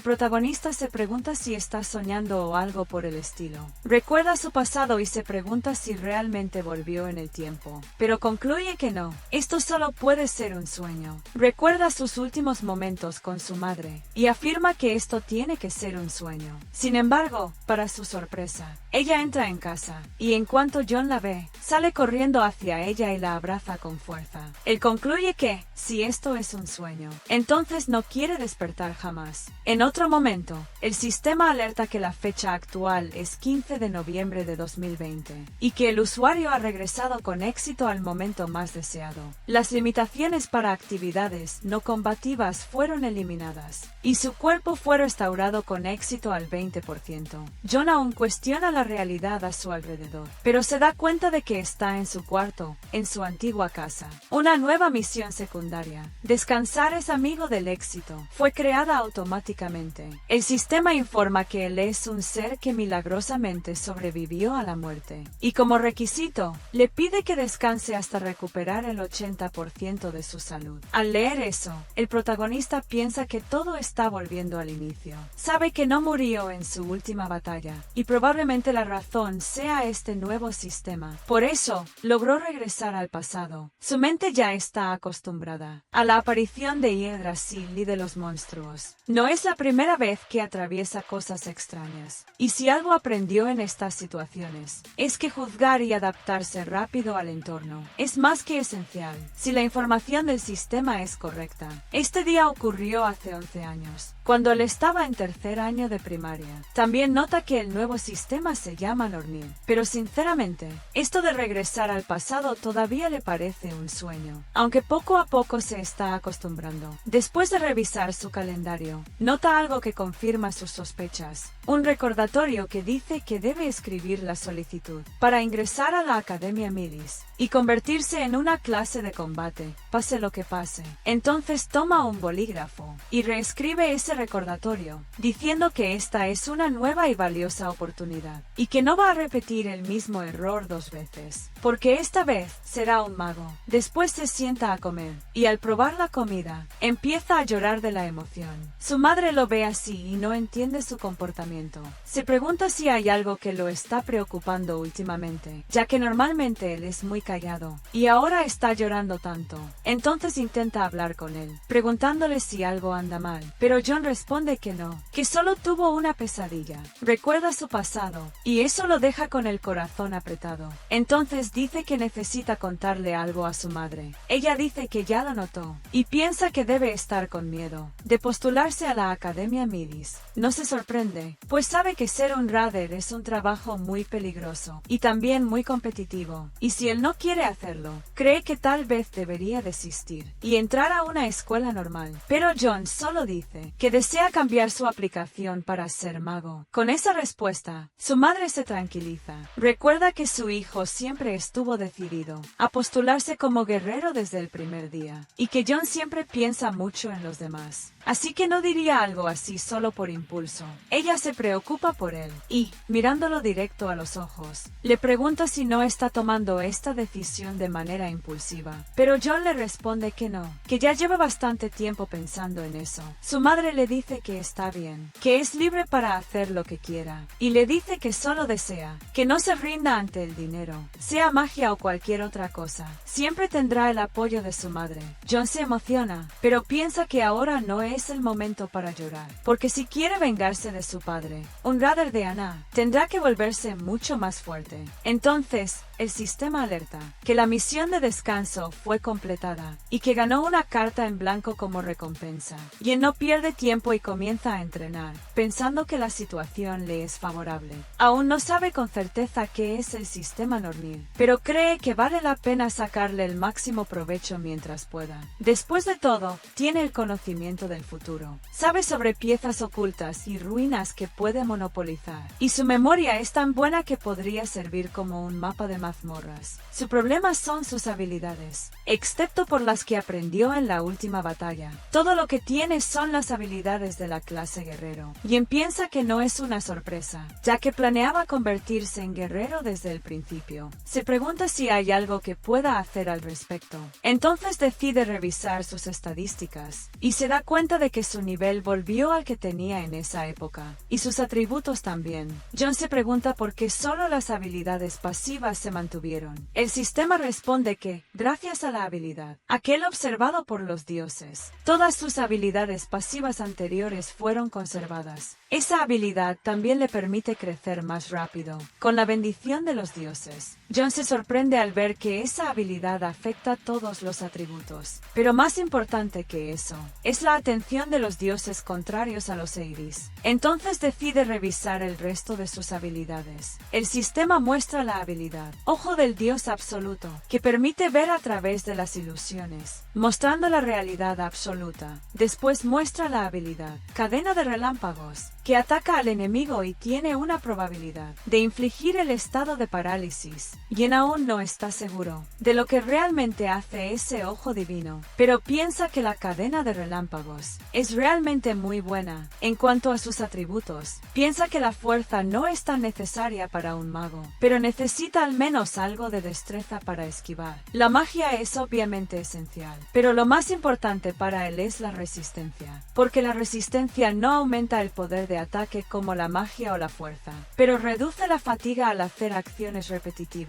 protagonista se pregunta si está soñando o algo por el estilo. Recuerda su pasado y se pregunta si realmente volvió en el tiempo. Pero concluye que no, esto solo puede ser un sueño. Recuerda sus últimos momentos con su madre, y afirma que esto tiene que ser un sueño. Sin embargo, para su sorpresa, ella entra en casa, y en cuanto Jon la ve, sale corriendo hacia ella y la abraza con fuerza. Él concluye que, si esto es un sueño, entonces no quiere despertar jamás. En otro momento, el sistema alerta que la fecha actual es 15 de noviembre de 2020, y que el usuario ha regresado con éxito al momento más deseado. Las limitaciones para actividades no combativas fueron eliminadas, y su cuerpo fue restaurado con éxito al 20%. Jon aún cuestiona la realidad a su alrededor, pero se da cuenta de que está en su cuarto, en su antigua casa. Una nueva misión secundaria, descansar es amigo del éxito, fue creada automáticamente. El sistema informa que él es un ser que milagrosamente sobrevivió a la muerte, y como requisito, le pide que descanse hasta recuperar el 80% de su salud. Al leer eso, el protagonista piensa que todo está volviendo al inicio. Sabe que no murió en su última batalla, y probablemente la razón sea este nuevo sistema. Por eso, logró regresar al pasado. Su mente ya está acostumbrada a la aparición de Yggdrasil y de los monstruos. No es la primera vez que atraviesa cosas extrañas. Y si algo aprendió en estas situaciones, es que juzgar y adaptarse rápido al entorno es más que esencial, si la información del sistema es correcta. Este día ocurrió hace 11 años, cuando él estaba en tercer año de primaria. También nota que el nuevo sistema se llama Nornir, pero sinceramente, esto de regresar al pasado todavía le parece un sueño, aunque poco a poco se está acostumbrando. Después de revisar su calendario, nota algo que confirma sus sospechas, un recordatorio que dice que debe escribir la solicitud para ingresar a la Academia Milis y convertirse en una clase de combate, pase lo que pase. Entonces toma un bolígrafo y reescribe ese ese recordatorio, diciendo que esta es una nueva y valiosa oportunidad, y que no va a repetir el mismo error 2 veces, porque esta vez será un mago. Después se sienta a comer, y al probar la comida, empieza a llorar de la emoción. Su madre lo ve así y no entiende su comportamiento. Se pregunta si hay algo que lo está preocupando últimamente, ya que normalmente él es muy callado, y ahora está llorando tanto. Entonces intenta hablar con él, preguntándole si algo anda mal, pero John responde que no, que solo tuvo una pesadilla. Recuerda su pasado, y eso lo deja con el corazón apretado. Entonces dice que necesita contarle algo a su madre. Ella dice que ya lo notó, y piensa que debe estar con miedo de postularse a la Academia Midis. No se sorprende, pues sabe que ser un Raider es un trabajo muy peligroso, y también muy competitivo, y si él no quiere hacerlo, cree que tal vez debería desistir, y entrar a una escuela normal. Pero John solo dice que desea cambiar su aplicación para ser mago. Con esa respuesta, su madre se tranquiliza. Recuerda que su hijo siempre estuvo decidido a postularse como guerrero desde el primer día, y que John siempre piensa mucho en los demás. Así que no diría algo así solo por impulso. Ella se preocupa por él, y, mirándolo directo a los ojos, le pregunta si no está tomando esta decisión de manera impulsiva. Pero John le responde que no, que ya lleva bastante tiempo pensando en eso. Su madre le dice que está bien, que es libre para hacer lo que quiera, y le dice que solo desea que no se rinda ante el dinero, sea magia o cualquier otra cosa. Siempre tendrá el apoyo de su madre. John se emociona, pero piensa que ahora no es el momento para llorar, porque si quiere vengarse de su padre, un Raider de Anna, tendrá que volverse mucho más fuerte. Entonces, el sistema alerta que la misión de descanso fue completada y que ganó una carta en blanco como recompensa. Y no pierde tiempo y comienza a entrenar, pensando que la situación le es favorable. Aún no sabe con certeza qué es el sistema Nornir, pero cree que vale la pena sacarle el máximo provecho mientras pueda. Después de todo, tiene el conocimiento del futuro. Sabe sobre piezas ocultas y ruinas que puede monopolizar, y su memoria es tan buena que podría servir como un mapa de mazmorras. Su problema son sus habilidades, excepto por las que aprendió en la última batalla. Todo lo que tiene son las habilidades de la clase guerrero, y piensa que no es una sorpresa, ya que planeaba convertirse en guerrero desde el principio. Se pregunta si hay algo que pueda hacer al respecto. Entonces decide revisar sus estadísticas, y se da cuenta de que su nivel volvió al que tenía en esa época, y sus atributos también. John se pregunta por qué solo las habilidades pasivas se mantuvieron. El sistema responde que, gracias a la habilidad, aquel observado por los dioses, todas sus habilidades pasivas anteriores fueron conservadas. Esa habilidad también le permite crecer más rápido, con la bendición de los dioses. John se sorprende al ver que esa habilidad afecta todos los atributos. Pero más importante que eso, es la atención de los dioses contrarios a los Eiris. Entonces decide revisar el resto de sus habilidades. El sistema muestra la habilidad Ojo del Dios Absoluto, que permite ver a través de las ilusiones, mostrando la realidad absoluta. Después muestra la habilidad Cadena de Relámpagos, que ataca al enemigo y tiene una probabilidad de infligir el estado de parálisis. Y aún no está seguro de lo que realmente hace ese ojo divino, pero piensa que la Cadena de Relámpagos es realmente muy buena. En cuanto a sus atributos, piensa que la fuerza no es tan necesaria para un mago, pero necesita al menos algo de destreza para esquivar. La magia es obviamente esencial, pero lo más importante para él es la resistencia, porque la resistencia no aumenta el poder de ataque como la magia o la fuerza, pero reduce la fatiga al hacer acciones repetitivas.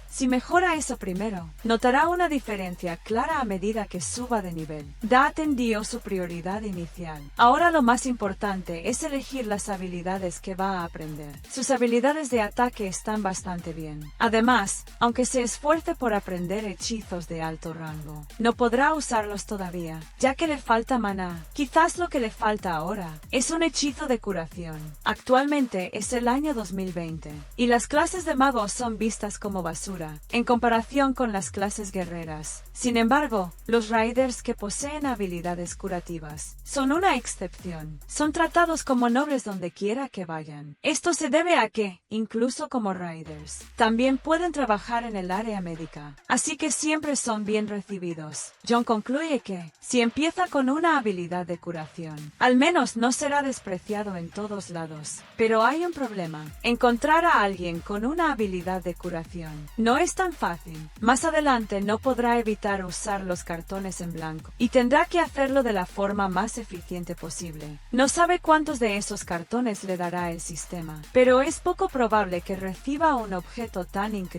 Si mejora eso primero, notará una diferencia clara a medida que suba de nivel. Da atendió su prioridad inicial. Ahora lo más importante es elegir las habilidades que va a aprender. Sus habilidades de ataque están bastante bien. Además, aunque se esfuerce por aprender hechizos de alto rango, no podrá usarlos todavía, ya que le falta maná. Quizás lo que le falta ahora es un hechizo de curación. Actualmente es el año 2020, y las clases de magos son vistas como basura en comparación con las clases guerreras. Sin embargo, los Raiders que poseen habilidades curativas son una excepción. Son tratados como nobles donde quiera que vayan. Esto se debe a que, incluso como Raiders, también pueden pueden trabajar en el área médica, así que siempre son bien recibidos. John concluye que, si empieza con una habilidad de curación, al menos no será despreciado en todos lados. Pero hay un problema. Encontrar a alguien con una habilidad de curación no es tan fácil. Más adelante no podrá evitar usar los cartones en blanco y tendrá que hacerlo de la forma más eficiente posible. No sabe cuántos de esos cartones le dará el sistema, pero es poco probable que reciba un objeto tan increíble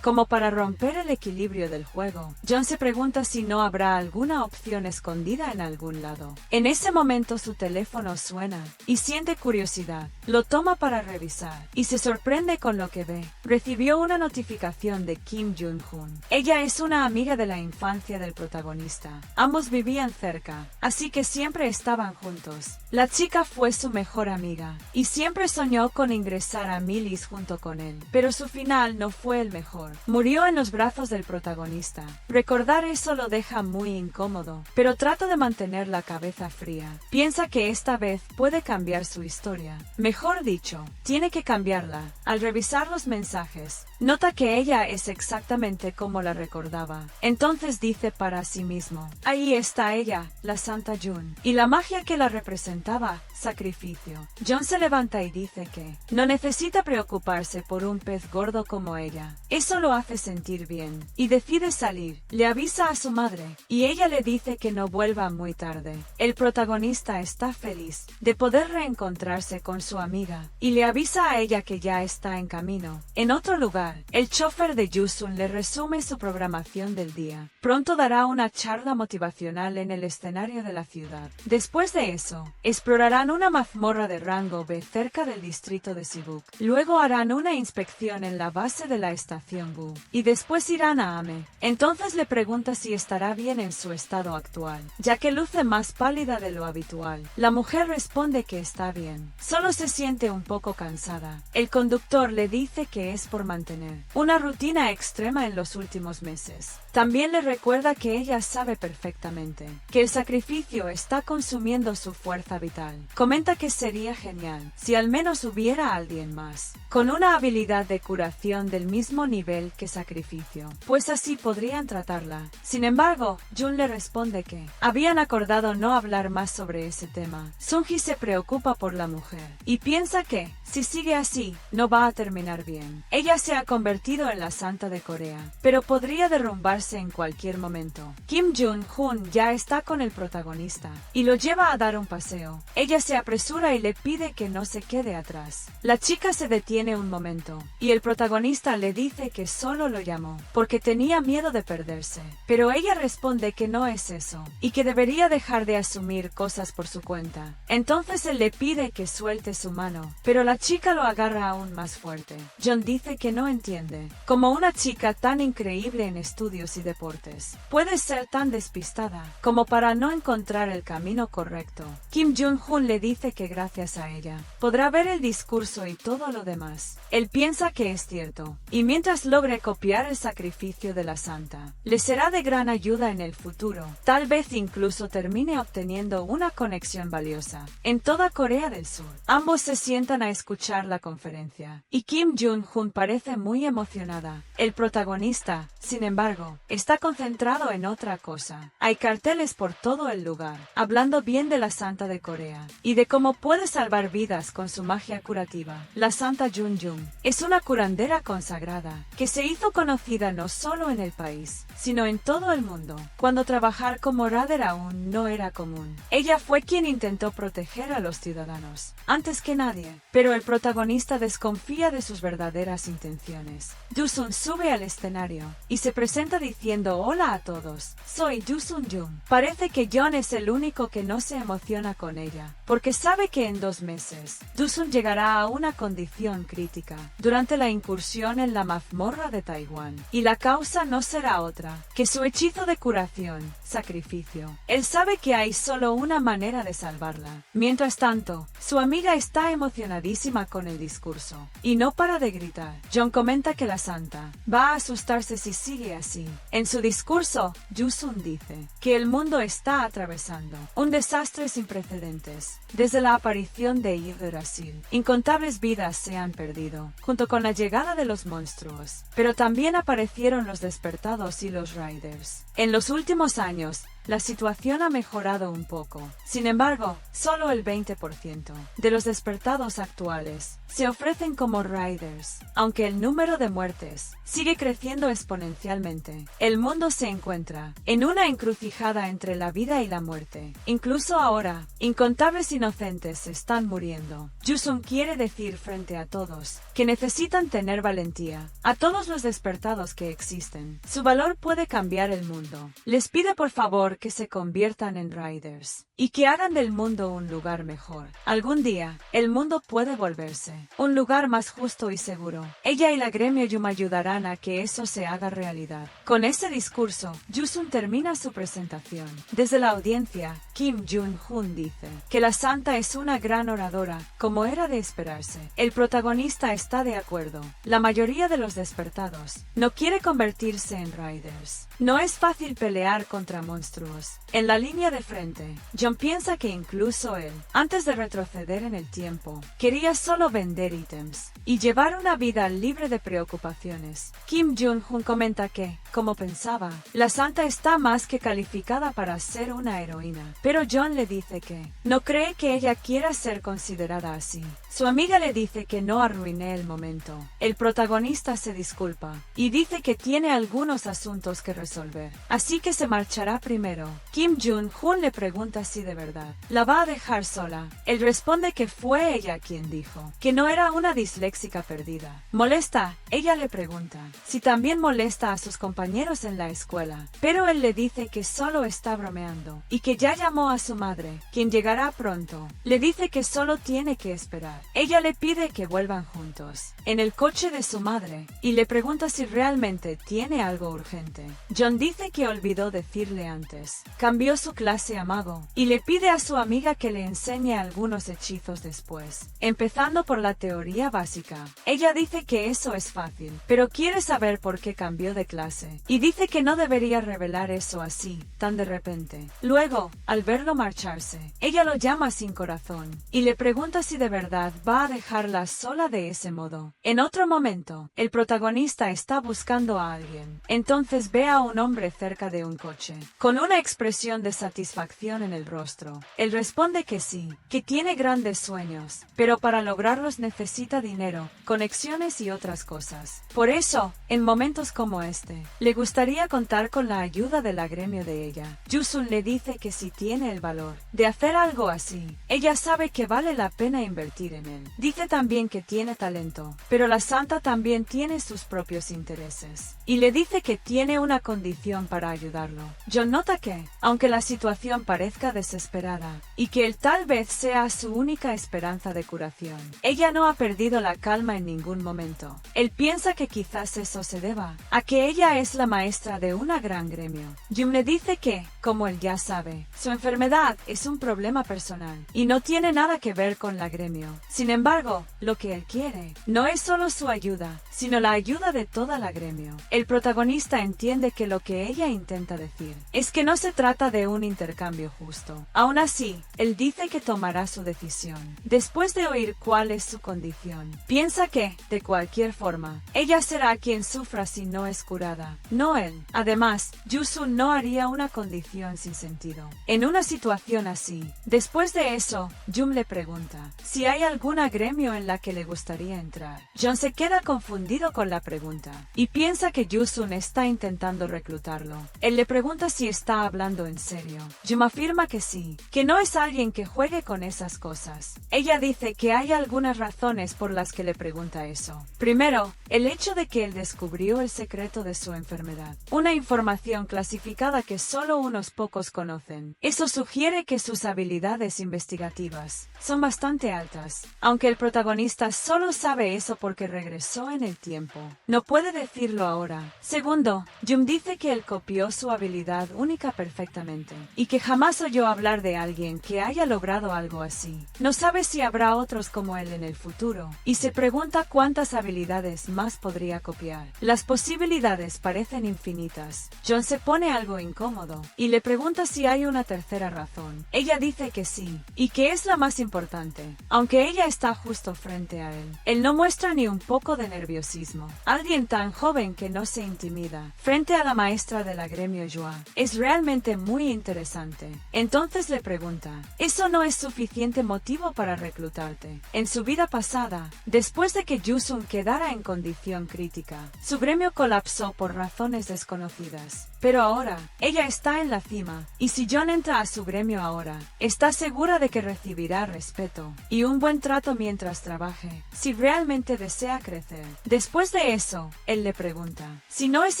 como para romper el equilibrio del juego. John se pregunta si no habrá alguna opción escondida en algún lado. En ese momento su teléfono suena y siente curiosidad. Lo toma para revisar y se sorprende con lo que ve. Recibió una notificación de Kim Jun-hoon. Ella es una amiga de la infancia del protagonista. Ambos vivían cerca, así que siempre estaban juntos. La chica fue su mejor amiga y siempre soñó con ingresar a Milis junto con él, pero su final no fue el mejor. Murió en los brazos del protagonista. Recordar eso lo deja muy incómodo, pero trata de mantener la cabeza fría. Piensa que esta vez puede cambiar su historia. Mejor dicho, tiene que cambiarla. Al revisar los mensajes, nota que ella es exactamente como la recordaba. Entonces dice para sí mismo, ahí está ella, la Santa June, y la magia que la representaba, sacrificio. John se levanta y dice que no necesita preocuparse por un pez gordo como ella. Eso lo hace sentir bien, y decide salir. Le avisa a su madre, y ella le dice que no vuelva muy tarde. El protagonista está feliz de poder reencontrarse con su amiga, y le avisa a ella que ya está en camino. En otro lugar, el chofer de Yusun le resume su programación del día. Pronto dará una charla motivacional en el escenario de la ciudad. Después de eso, explorarán una mazmorra de rango B cerca del distrito de Sibuk. Luego harán una inspección en la base de la estación Gu, y después irán a Ame. Entonces le pregunta si estará bien en su estado actual, ya que luce más pálida de lo habitual. La mujer responde que está bien, solo se siente un poco cansada. El conductor le dice que es por mantener una rutina extrema en los últimos meses. También le recuerda que ella sabe perfectamente que el sacrificio está consumiendo su fuerza vital. Comenta que sería genial si al menos hubiera alguien más con una habilidad de curación del mismo nivel que sacrificio, pues así podrían tratarla. Sin embargo, Jun le responde que habían acordado no hablar más sobre ese tema. Sungi se preocupa por la mujer y piensa que, si sigue así, no va a terminar bien. Ella se ha convertido en la santa de Corea, pero podría derrumbarse en cualquier momento. Kim Jun-hoon ya está con el protagonista y lo lleva a dar un paseo. Ella se apresura y le pide que no se quede atrás. La chica se detiene un momento y el protagonista le dice que solo lo llamó porque tenía miedo de perderse. Pero ella responde que no es eso y que debería dejar de asumir cosas por su cuenta. Entonces él le pide que suelte su mano, pero la chica lo agarra aún más fuerte. John dice que no entiende cómo una chica tan increíble en estudios y deportes puede ser tan despistada como para no encontrar el camino correcto. Kim Jun-hoon le dice que gracias a ella podrá ver el discurso y todo lo demás. Él piensa que es cierto, y mientras logre copiar el sacrificio de la santa, le será de gran ayuda en el futuro. Tal vez incluso termine obteniendo una conexión valiosa en toda Corea del Sur. Ambos se sientan a escuchar la conferencia, y Kim Jun-hoon parece muy emocionada. El protagonista, sin embargo, está concentrado en otra cosa. Hay carteles por todo el lugar, hablando bien de la Santa de Corea, y de cómo puede salvar vidas con su magia curativa. La Santa Jun-jung es una curandera consagrada, que se hizo conocida no solo en el país, sino en todo el mundo, cuando trabajar como Rader aún no era común. Ella fue quien intentó proteger a los ciudadanos, antes que nadie, pero el protagonista desconfía de sus verdaderas intenciones. Yusun sube al escenario y se presenta diciendo hola a todos, soy Yusun Jung. Parece que John es el único que no se emociona con ella, porque sabe que en 2 meses, Yusun llegará a una condición crítica durante la incursión en la mazmorra de Taiwán, y la causa no será otra que su hechizo de curación, sacrificio. Él sabe que hay solo una manera de salvarla. Mientras tanto, su amiga está emocionadísima con el discurso, y no para de gritar. John comenta que la santa va a asustarse si sigue así. En su discurso, Yusun dice que el mundo está atravesando un desastre sin precedentes. Desde la aparición de Yggdrasil, incontables vidas se han perdido, junto con la llegada de los monstruos monstruos. Pero también aparecieron los despertados y los Riders. En los últimos años, la situación ha mejorado un poco. Sin embargo, solo el 20% de los despertados actuales se ofrecen como Riders. Aunque el número de muertes sigue creciendo exponencialmente, el mundo se encuentra en una encrucijada entre la vida y la muerte. Incluso ahora, incontables inocentes están muriendo. Yusun quiere decir frente a todos que necesitan tener valentía. A todos los despertados que existen, su valor puede cambiar el mundo. Les pide por favor que se conviertan en Riders y que hagan del mundo un lugar mejor. Algún día, el mundo puede volverse un lugar más justo y seguro. Ella y la gremio Yum ayudarán a que eso se haga realidad. Con ese discurso, Yusun termina su presentación. Desde la audiencia, Kim Jun-hoon dice que la santa es una gran oradora, como era de esperarse. El protagonista está de acuerdo. La mayoría de los despertados no quiere convertirse en Riders. No es fácil pelear contra monstruos. En la línea de frente, John piensa que incluso él, antes de retroceder en el tiempo, quería solo vender ítems y llevar una vida libre de preocupaciones. Kim Jun-hoon comenta que, como pensaba, la santa está más que calificada para ser una heroína. Pero John le dice que no cree que ella quiera ser considerada así. Su amiga le dice que no arruine el momento. El protagonista se disculpa y dice que tiene algunos asuntos que resolver, así que se marchará primero. Kim Jun-hoon le pregunta si de verdad la va a dejar sola. Él responde que fue ella quien dijo que no era una disléxica perdida. Molesta, ella le pregunta si también molesta a sus compañeros en la escuela, pero él le dice que solo está bromeando y que ya llamó a su madre, quien llegará pronto. Le dice que solo tiene que esperar. Ella le pide que vuelvan juntos en el coche de su madre y le pregunta si realmente tiene algo urgente. John dice que olvidó decirle antes. Cambió su clase a mago y le pide a su amiga que le enseñe algunos hechizos después, empezando por la teoría básica. Ella dice que eso es fácil, pero quiere saber por qué cambió de clase y dice que no debería revelar eso así, tan de repente. Luego, al verlo marcharse, ella lo llama sin corazón y le pregunta si de verdad va a dejarla sola de ese modo. En otro momento, el protagonista está buscando a alguien. Entonces ve a un hombre cerca de un coche, con una expresión de satisfacción en el rostro. Él responde que sí, que tiene grandes sueños, pero para lograrlos necesita dinero, conexiones y otras cosas. Por eso, en momentos como este, le gustaría contar con la ayuda de la gremio de ella. Yusun le dice que si tiene el valor de hacer algo así, ella sabe que vale la pena invertir en él. Dice también que tiene talento, pero la santa también tiene sus propios intereses, y le dice que tiene una condición para ayudarlo. John nota que, aunque la situación parezca desesperada, y que él tal vez sea su única esperanza de curación, ella no ha perdido la calma en ningún momento. Él piensa que quizás eso se deba a que ella es la maestra de una gran gremio. Jim le dice que, como él ya sabe, su enfermedad es un problema personal y no tiene nada que ver con la gremio. Sin embargo, lo que él quiere no es solo su ayuda, sino la ayuda de toda la gremio. El protagonista entiende que lo que ella intenta decir es que no se trata de un intercambio justo. Aún así, él dice que tomará su decisión después de oír cuál es su condición. Piensa que, de cualquier forma, ella será quien sufra si no es curada, no él. Además, Yusun no haría una condición sin sentido. En una situación así, después de eso, Jum le pregunta si hay alguna gremio en la que le gustaría entrar. John se queda confundido con la pregunta y piensa que Yusun está intentando reclutarlo. Él le pregunta si está hablando en serio. Jum afirma que sí, que no es alguien que juegue con esas cosas. Ella dice que hay algunas razones por las que le pregunta eso. Primero, el hecho de que él descubrió el secreto de su enfermedad, una información clasificada que solo unos pocos conocen. Eso sugiere que sus habilidades investigativas son bastante altas, aunque el protagonista solo sabe eso porque regresó en el tiempo. No puede decirlo ahora. Segundo, Jum dice que él copió su habilidad única explica perfectamente, y que jamás oyó hablar de alguien que haya logrado algo así. No sabe si habrá otros como él en el futuro, y se pregunta cuántas habilidades más podría copiar. Las posibilidades parecen infinitas. John se pone algo incómodo, y le pregunta si hay una tercera razón. Ella dice que sí, y que es la más importante, aunque ella está justo frente a él. Él no muestra ni un poco de nerviosismo. Alguien tan joven que no se intimida, frente a la maestra de la gremio Joa, es realmente muy interesante. Entonces le pregunta, ¿eso no es suficiente motivo para reclutarte? En su vida pasada, después de que Yusun quedara en condición crítica, su gremio colapsó por razones desconocidas. Pero ahora, ella está en la cima, y si John entra a su gremio ahora, está segura de que recibirá respeto y un buen trato mientras trabaje, si realmente desea crecer. Después de eso, él le pregunta, si no es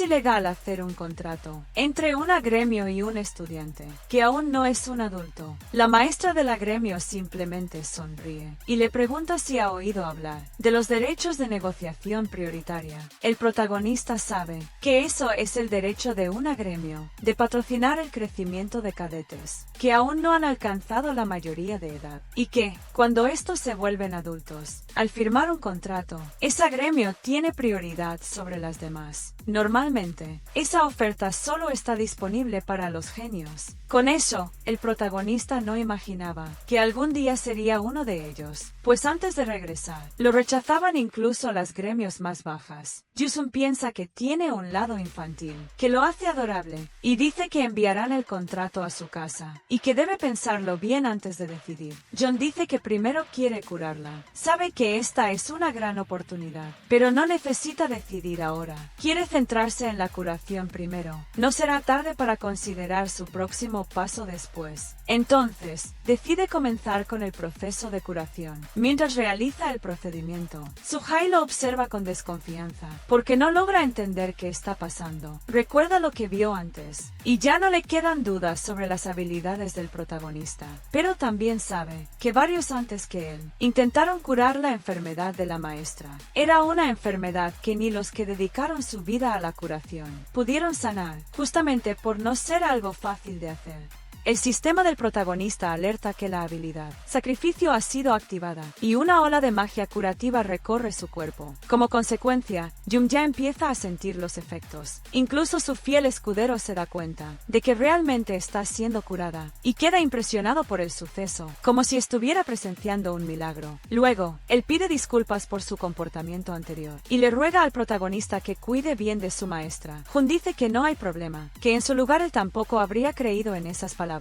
ilegal hacer un contrato entre una gremio y un estudiante, que aún no es un adulto. La maestra de la gremio simplemente sonríe, y le pregunta si ha oído hablar de los derechos de negociación prioritaria. El protagonista sabe que eso es el derecho de una gremio de patrocinar el crecimiento de cadetes que aún no han alcanzado la mayoría de edad, y que, cuando estos se vuelven adultos, al firmar un contrato, esa gremio tiene prioridad sobre las demás. Normalmente, esa oferta solo está disponible para los genios. Con eso, el protagonista no imaginaba que algún día sería uno de ellos, pues antes de regresar, lo rechazaban incluso las gremios más bajas. Yusun piensa que tiene un lado infantil, que lo hace adorable, y dice que enviarán el contrato a su casa, y que debe pensarlo bien antes de decidir. John dice que primero quiere curarla. Sabe que esta es una gran oportunidad, pero no necesita decidir ahora. Quiere centrarse en la curación primero. No será tarde para considerar su próximo paso después. Entonces, decide comenzar con el proceso de curación. Mientras realiza el procedimiento, Suhai lo observa con desconfianza, porque no logra entender qué está pasando. Recuerda lo que vio antes, y ya no le quedan dudas sobre las habilidades del protagonista. Pero también sabe que varios antes que él intentaron curar la enfermedad de la maestra. Era una enfermedad que ni los que dedicaron su vida a la curación pudieron sanar, justamente por no ser algo fácil de hacer. El sistema del protagonista alerta que la habilidad sacrificio ha sido activada y una ola de magia curativa recorre su cuerpo. Como consecuencia, Jung ya empieza a sentir los efectos. Incluso su fiel escudero se da cuenta de que realmente está siendo curada y queda impresionado por el suceso, como si estuviera presenciando un milagro. Luego, él pide disculpas por su comportamiento anterior y le ruega al protagonista que cuide bien de su maestra. Jun dice que no hay problema, que en su lugar él tampoco habría creído en esas palabras.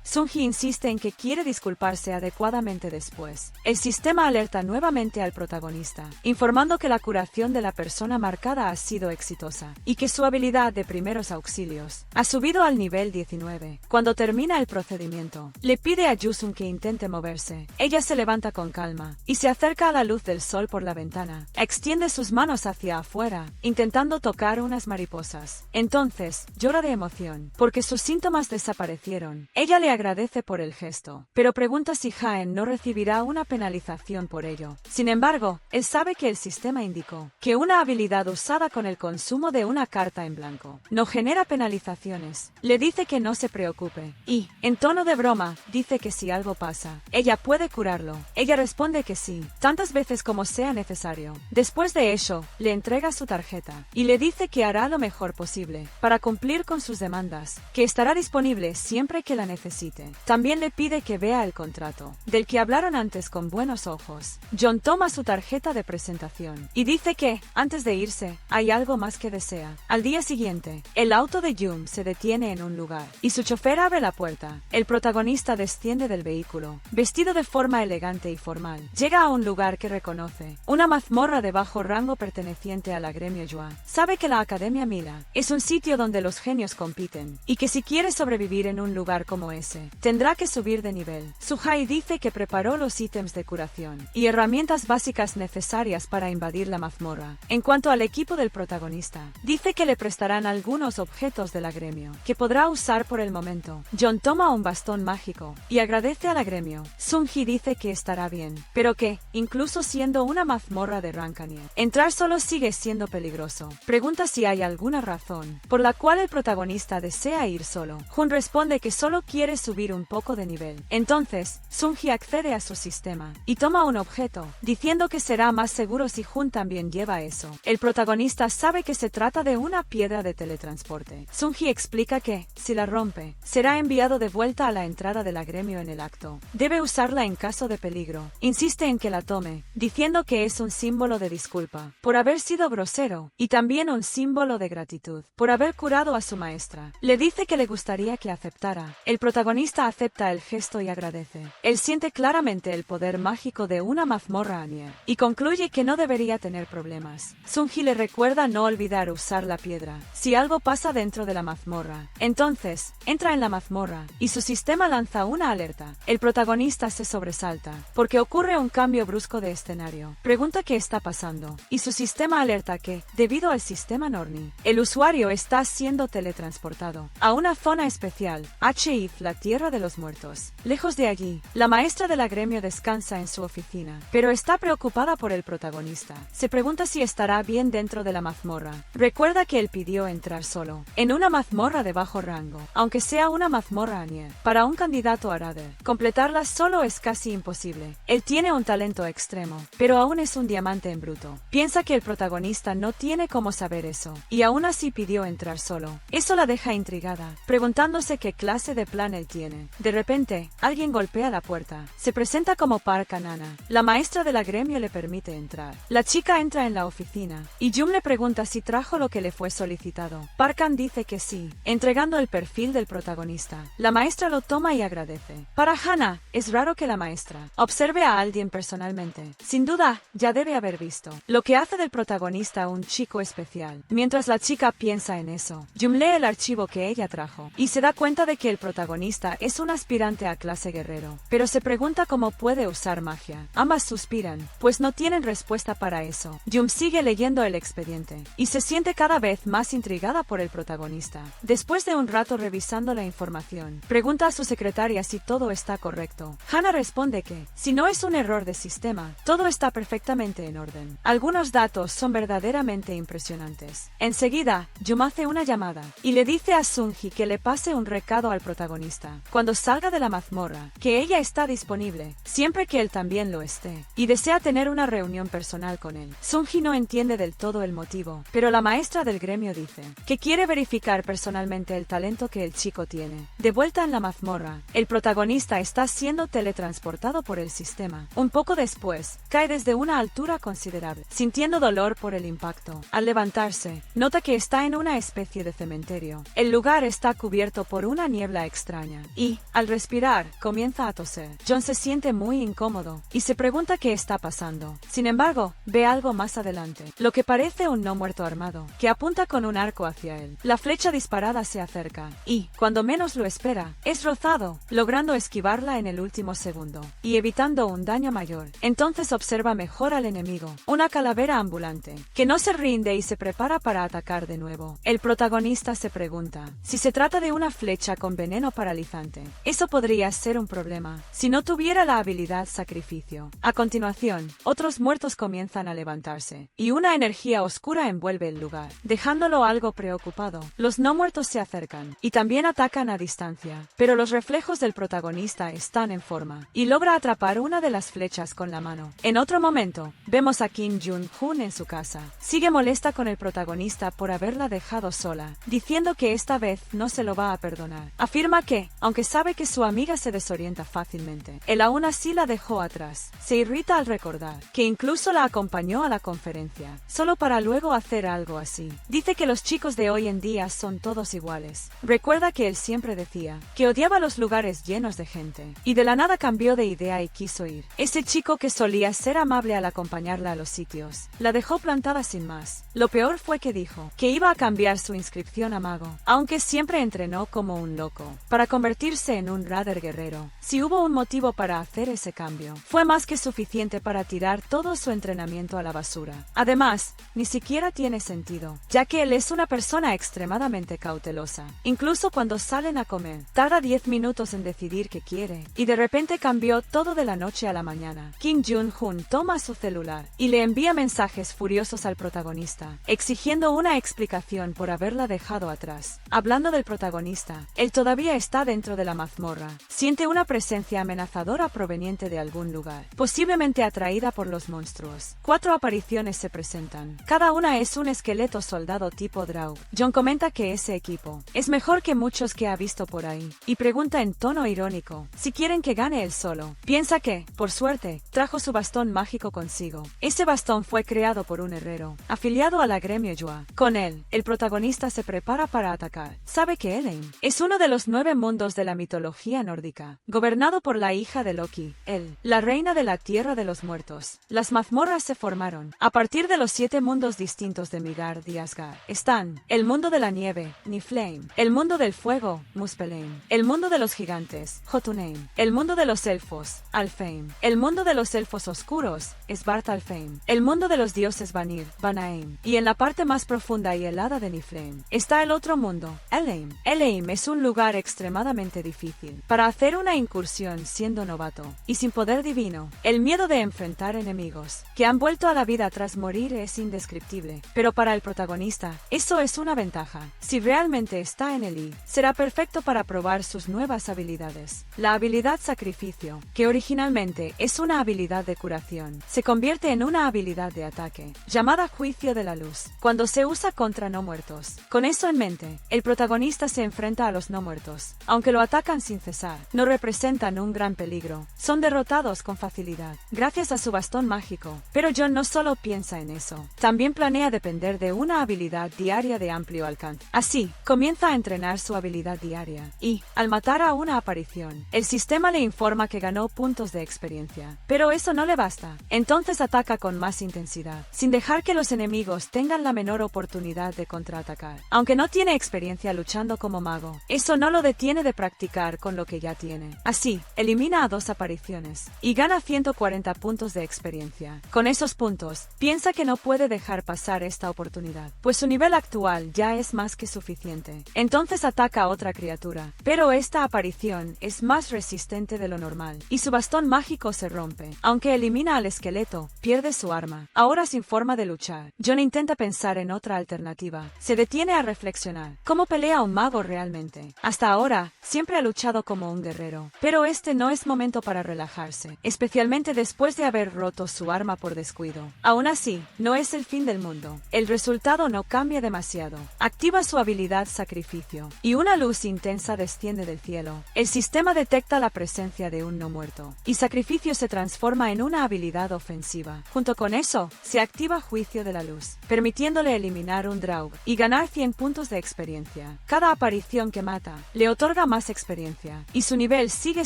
Sunji insiste en que quiere disculparse adecuadamente después. El sistema alerta nuevamente al protagonista, informando que la curación de la persona marcada ha sido exitosa y que su habilidad de primeros auxilios ha subido al nivel 19. Cuando termina el procedimiento, le pide a Yusun que intente moverse. Ella se levanta con calma y se acerca a la luz del sol por la ventana. Extiende sus manos hacia afuera, intentando tocar unas mariposas. Entonces, llora de emoción, porque sus síntomas desaparecieron. Ella le agradece por el gesto, pero pregunta si Jaen no recibirá una penalización por ello. Sin embargo, él sabe que el sistema indicó que una habilidad usada con el consumo de una carta en blanco no genera penalizaciones. Le dice que no se preocupe y, en tono de broma, dice que si algo pasa, ella puede curarlo. Ella responde que sí, tantas veces como sea necesario. Después de eso, le entrega su tarjeta y le dice que hará lo mejor posible para cumplir con sus demandas, que estará disponible siempre que la necesite. También le pide que vea el contrato, del que hablaron antes con buenos ojos. John toma su tarjeta de presentación y dice que, antes de irse, hay algo más que desea. Al día siguiente, el auto de Jung se detiene en un lugar y su chofer abre la puerta. El protagonista desciende del vehículo, vestido de forma elegante y formal. Llega a un lugar que reconoce, una mazmorra de bajo rango perteneciente a la gremio Joa. Sabe que la Academia Mila es un sitio donde los genios compiten y que si quiere sobrevivir en un lugar lugar como ese. Tendrá que subir de nivel. Suhai dice que preparó los ítems de curación y herramientas básicas necesarias para invadir la mazmorra. En cuanto al equipo del protagonista, dice que le prestarán algunos objetos de la gremio, que podrá usar por el momento. John toma un bastón mágico y agradece a la gremio. Sunji dice que estará bien, pero que, incluso siendo una mazmorra de Rankanier, entrar solo sigue siendo peligroso. Pregunta si hay alguna razón por la cual el protagonista desea ir solo. Jun responde que solo quiere subir un poco de nivel. Entonces, Sunji accede a su sistema y toma un objeto, diciendo que será más seguro si Jun también lleva eso. El protagonista sabe que se trata de una piedra de teletransporte. Sunji explica que, si la rompe, será enviado de vuelta a la entrada de la gremio en el acto. Debe usarla en caso de peligro. Insiste en que la tome, diciendo que es un símbolo de disculpa por haber sido grosero y también un símbolo de gratitud por haber curado a su maestra. Le dice que le gustaría que aceptara. El protagonista acepta el gesto y agradece. Él siente claramente el poder mágico de una mazmorra Anier y concluye que no debería tener problemas. Sunji le recuerda no olvidar usar la piedra si algo pasa dentro de la mazmorra. Entonces, entra en la mazmorra y su sistema lanza una alerta. El protagonista se sobresalta porque ocurre un cambio brusco de escenario. Pregunta qué está pasando y su sistema alerta que, debido al sistema Norni, el usuario está siendo teletransportado a una zona especial, H.I.F., la Tierra de los Muertos. Lejos de allí, la maestra de la gremio descansa en su oficina, pero está preocupada por el protagonista. Se pregunta si estará bien dentro de la mazmorra. Recuerda que él pidió entrar solo, en una mazmorra de bajo rango, aunque sea una mazmorra Anier. Para un candidato a Rader, completarla solo es casi imposible. Él tiene un talento extremo, pero aún es un diamante en bruto. Piensa que el protagonista no tiene cómo saber eso, y aún así pidió entrar solo. Eso la deja intrigada, preguntándose qué clase de plan él tiene. De repente, alguien golpea la puerta. Se presenta como Park Anana. La maestra de la gremio le permite entrar. La chica entra en la oficina, y Jum le pregunta si trajo lo que le fue solicitado. Parkan dice que sí, entregando el perfil del protagonista. La maestra lo toma y agradece. Para Hana, es raro que la maestra observe a alguien personalmente. Sin duda, ya debe haber visto lo que hace del protagonista un chico especial. Mientras la chica piensa en eso, Jum lee el archivo que ella trajo y se da cuenta de que el protagonista es un aspirante a clase guerrero, pero se pregunta cómo puede usar magia. Ambas suspiran, pues no tienen respuesta para eso. Jum sigue leyendo el expediente y se siente cada vez más intrigada por el protagonista. Después de un rato revisando la información, pregunta a su secretaria si todo está correcto. Hana responde que, si no es un error de sistema, todo está perfectamente en orden. Algunos datos son verdaderamente impresionantes. Enseguida, Jum hace una llamada y le dice a Sunji que le pase un recado al protagonista cuando salga de la mazmorra, que ella está disponible, siempre que él también lo esté, y desea tener una reunión personal con él. Sunji no entiende del todo el motivo, pero la maestra del gremio dice que quiere verificar personalmente el talento que el chico tiene. De vuelta en la mazmorra, el protagonista está siendo teletransportado por el sistema. Un poco después, cae desde una altura considerable, sintiendo dolor por el impacto. Al levantarse, nota que está en una especie de cementerio. El lugar está cubierto por una niebla extraña y, al respirar, comienza a toser. John se siente muy incómodo y se pregunta qué está pasando. Sin embargo, ve algo más adelante, lo que parece un no muerto armado, que apunta con un arco hacia él. La flecha disparada se acerca y, cuando menos lo espera, es rozado, logrando esquivarla en el último segundo y evitando un daño mayor. Entonces observa mejor al enemigo, una calavera ambulante, que no se rinde y se prepara para atacar de nuevo. El protagonista se pregunta si se trata de una flecha con veneno paralizante. Eso podría ser un problema si no tuviera la habilidad sacrificio. A continuación, otros muertos comienzan a levantarse y una energía oscura envuelve el lugar, dejándolo algo preocupado. Los no muertos se acercan y también atacan a distancia, pero los reflejos del protagonista están en forma y logra atrapar una de las flechas con la mano. En otro momento, vemos a Kim Jun-hoon en su casa. Sigue molesta con el protagonista por haberla dejado sola, diciendo que esta vez no se lo va a perdonar. Afirma que, aunque sabe que su amiga se desorienta fácilmente, él aún así la dejó atrás. Se irrita al recordar que incluso la acompañó a la conferencia, solo para luego hacer algo así. Dice que los chicos de hoy en día son todos iguales. Recuerda que él siempre decía que odiaba los lugares llenos de gente, y de la nada cambió de idea y quiso ir. Ese chico que solía ser amable al acompañarla a los sitios, la dejó plantada sin más. Lo peor fue que dijo que iba a cambiar su inscripción a mago, aunque siempre entrenó como un loco. para convertirse en un Raider guerrero. Si hubo un motivo para hacer ese cambio, fue más que suficiente para tirar todo su entrenamiento a la basura. Además, ni siquiera tiene sentido, ya que él es una persona extremadamente cautelosa. Incluso cuando salen a comer, tarda 10 minutos en decidir qué quiere, y de repente cambió todo de la noche a la mañana. Kim Jun-hoon toma su celular y le envía mensajes furiosos al protagonista, exigiendo una explicación por haberla dejado atrás. Hablando del protagonista, él todavía está dentro de la mazmorra. Siente una presencia amenazadora proveniente de algún lugar, posiblemente atraída por los monstruos. 4 apariciones se presentan. Cada una es un esqueleto soldado tipo Draug. John comenta que ese equipo es mejor que muchos que ha visto por ahí, y pregunta en tono irónico si quieren que gane él solo. Piensa que, por suerte, trajo su bastón mágico consigo. Ese bastón fue creado por un herrero, afiliado a la gremio Yua. Con él, el protagonista se prepara para atacar. Sabe que Elheim es uno de los 9 mundos de la mitología nórdica, gobernado por la hija de Loki, la reina de la tierra de los muertos. Las mazmorras se formaron a partir de los 7 mundos distintos de Midgard y Asgard. Están el mundo de la nieve, Niflheim, el mundo del fuego, Muspelheim, el mundo de los gigantes, Jotunheim, el mundo de los elfos, Alfheim, el mundo de los elfos oscuros, Svartalfheim, el mundo de los dioses Vanir, Vanaheim, y en la parte más profunda y helada de Niflheim está el otro mundo, Elheim. Elheim es un lugar extremadamente difícil para hacer una incursión siendo novato y sin poder divino. El miedo de enfrentar enemigos que han vuelto a la vida tras morir es indescriptible, pero para el protagonista, eso es una ventaja. Si realmente está en el será perfecto para probar sus nuevas habilidades. La habilidad Sacrificio, que originalmente es una habilidad de curación, se convierte en una habilidad de ataque, llamada Juicio de la Luz, cuando se usa contra no muertos. Con eso en mente, el protagonista se enfrenta a los no muertos. Aunque lo atacan sin cesar, no representan un gran peligro. Son derrotados con facilidad, gracias a su bastón mágico. Pero John no solo piensa en eso, también planea depender de una habilidad diaria de amplio alcance. Así, comienza a entrenar su habilidad diaria, y, al matar a una aparición, el sistema le informa que ganó puntos de experiencia. Pero eso no le basta. Entonces ataca con más intensidad, sin dejar que los enemigos tengan la menor oportunidad de contraatacar. Aunque no tiene experiencia luchando como mago, eso no lo detiene de practicar con lo que ya tiene. Así, elimina a 2 apariciones, y gana 140 puntos de experiencia. Con esos puntos, piensa que no puede dejar pasar esta oportunidad, pues su nivel actual ya es más que suficiente. Entonces ataca a otra criatura, pero esta aparición es más resistente de lo normal, y su bastón mágico se rompe. Aunque elimina al esqueleto, pierde su arma, ahora sin forma de luchar. John intenta pensar en otra alternativa. Se detiene a reflexionar. ¿Cómo pelea un mago realmente? Hasta ahora, siempre ha luchado como un guerrero, pero este no es momento para relajarse, especialmente después de haber roto su arma por descuido. Aún así, no es el fin del mundo. El resultado no cambia demasiado. Activa su habilidad Sacrificio, y una luz intensa desciende del cielo. El sistema detecta la presencia de un no muerto, y Sacrificio se transforma en una habilidad ofensiva. Junto con eso, se activa Juicio de la Luz, permitiéndole eliminar un Draug y ganar 100 puntos de experiencia. Cada aparición que mata le otorga más experiencia, y su nivel sigue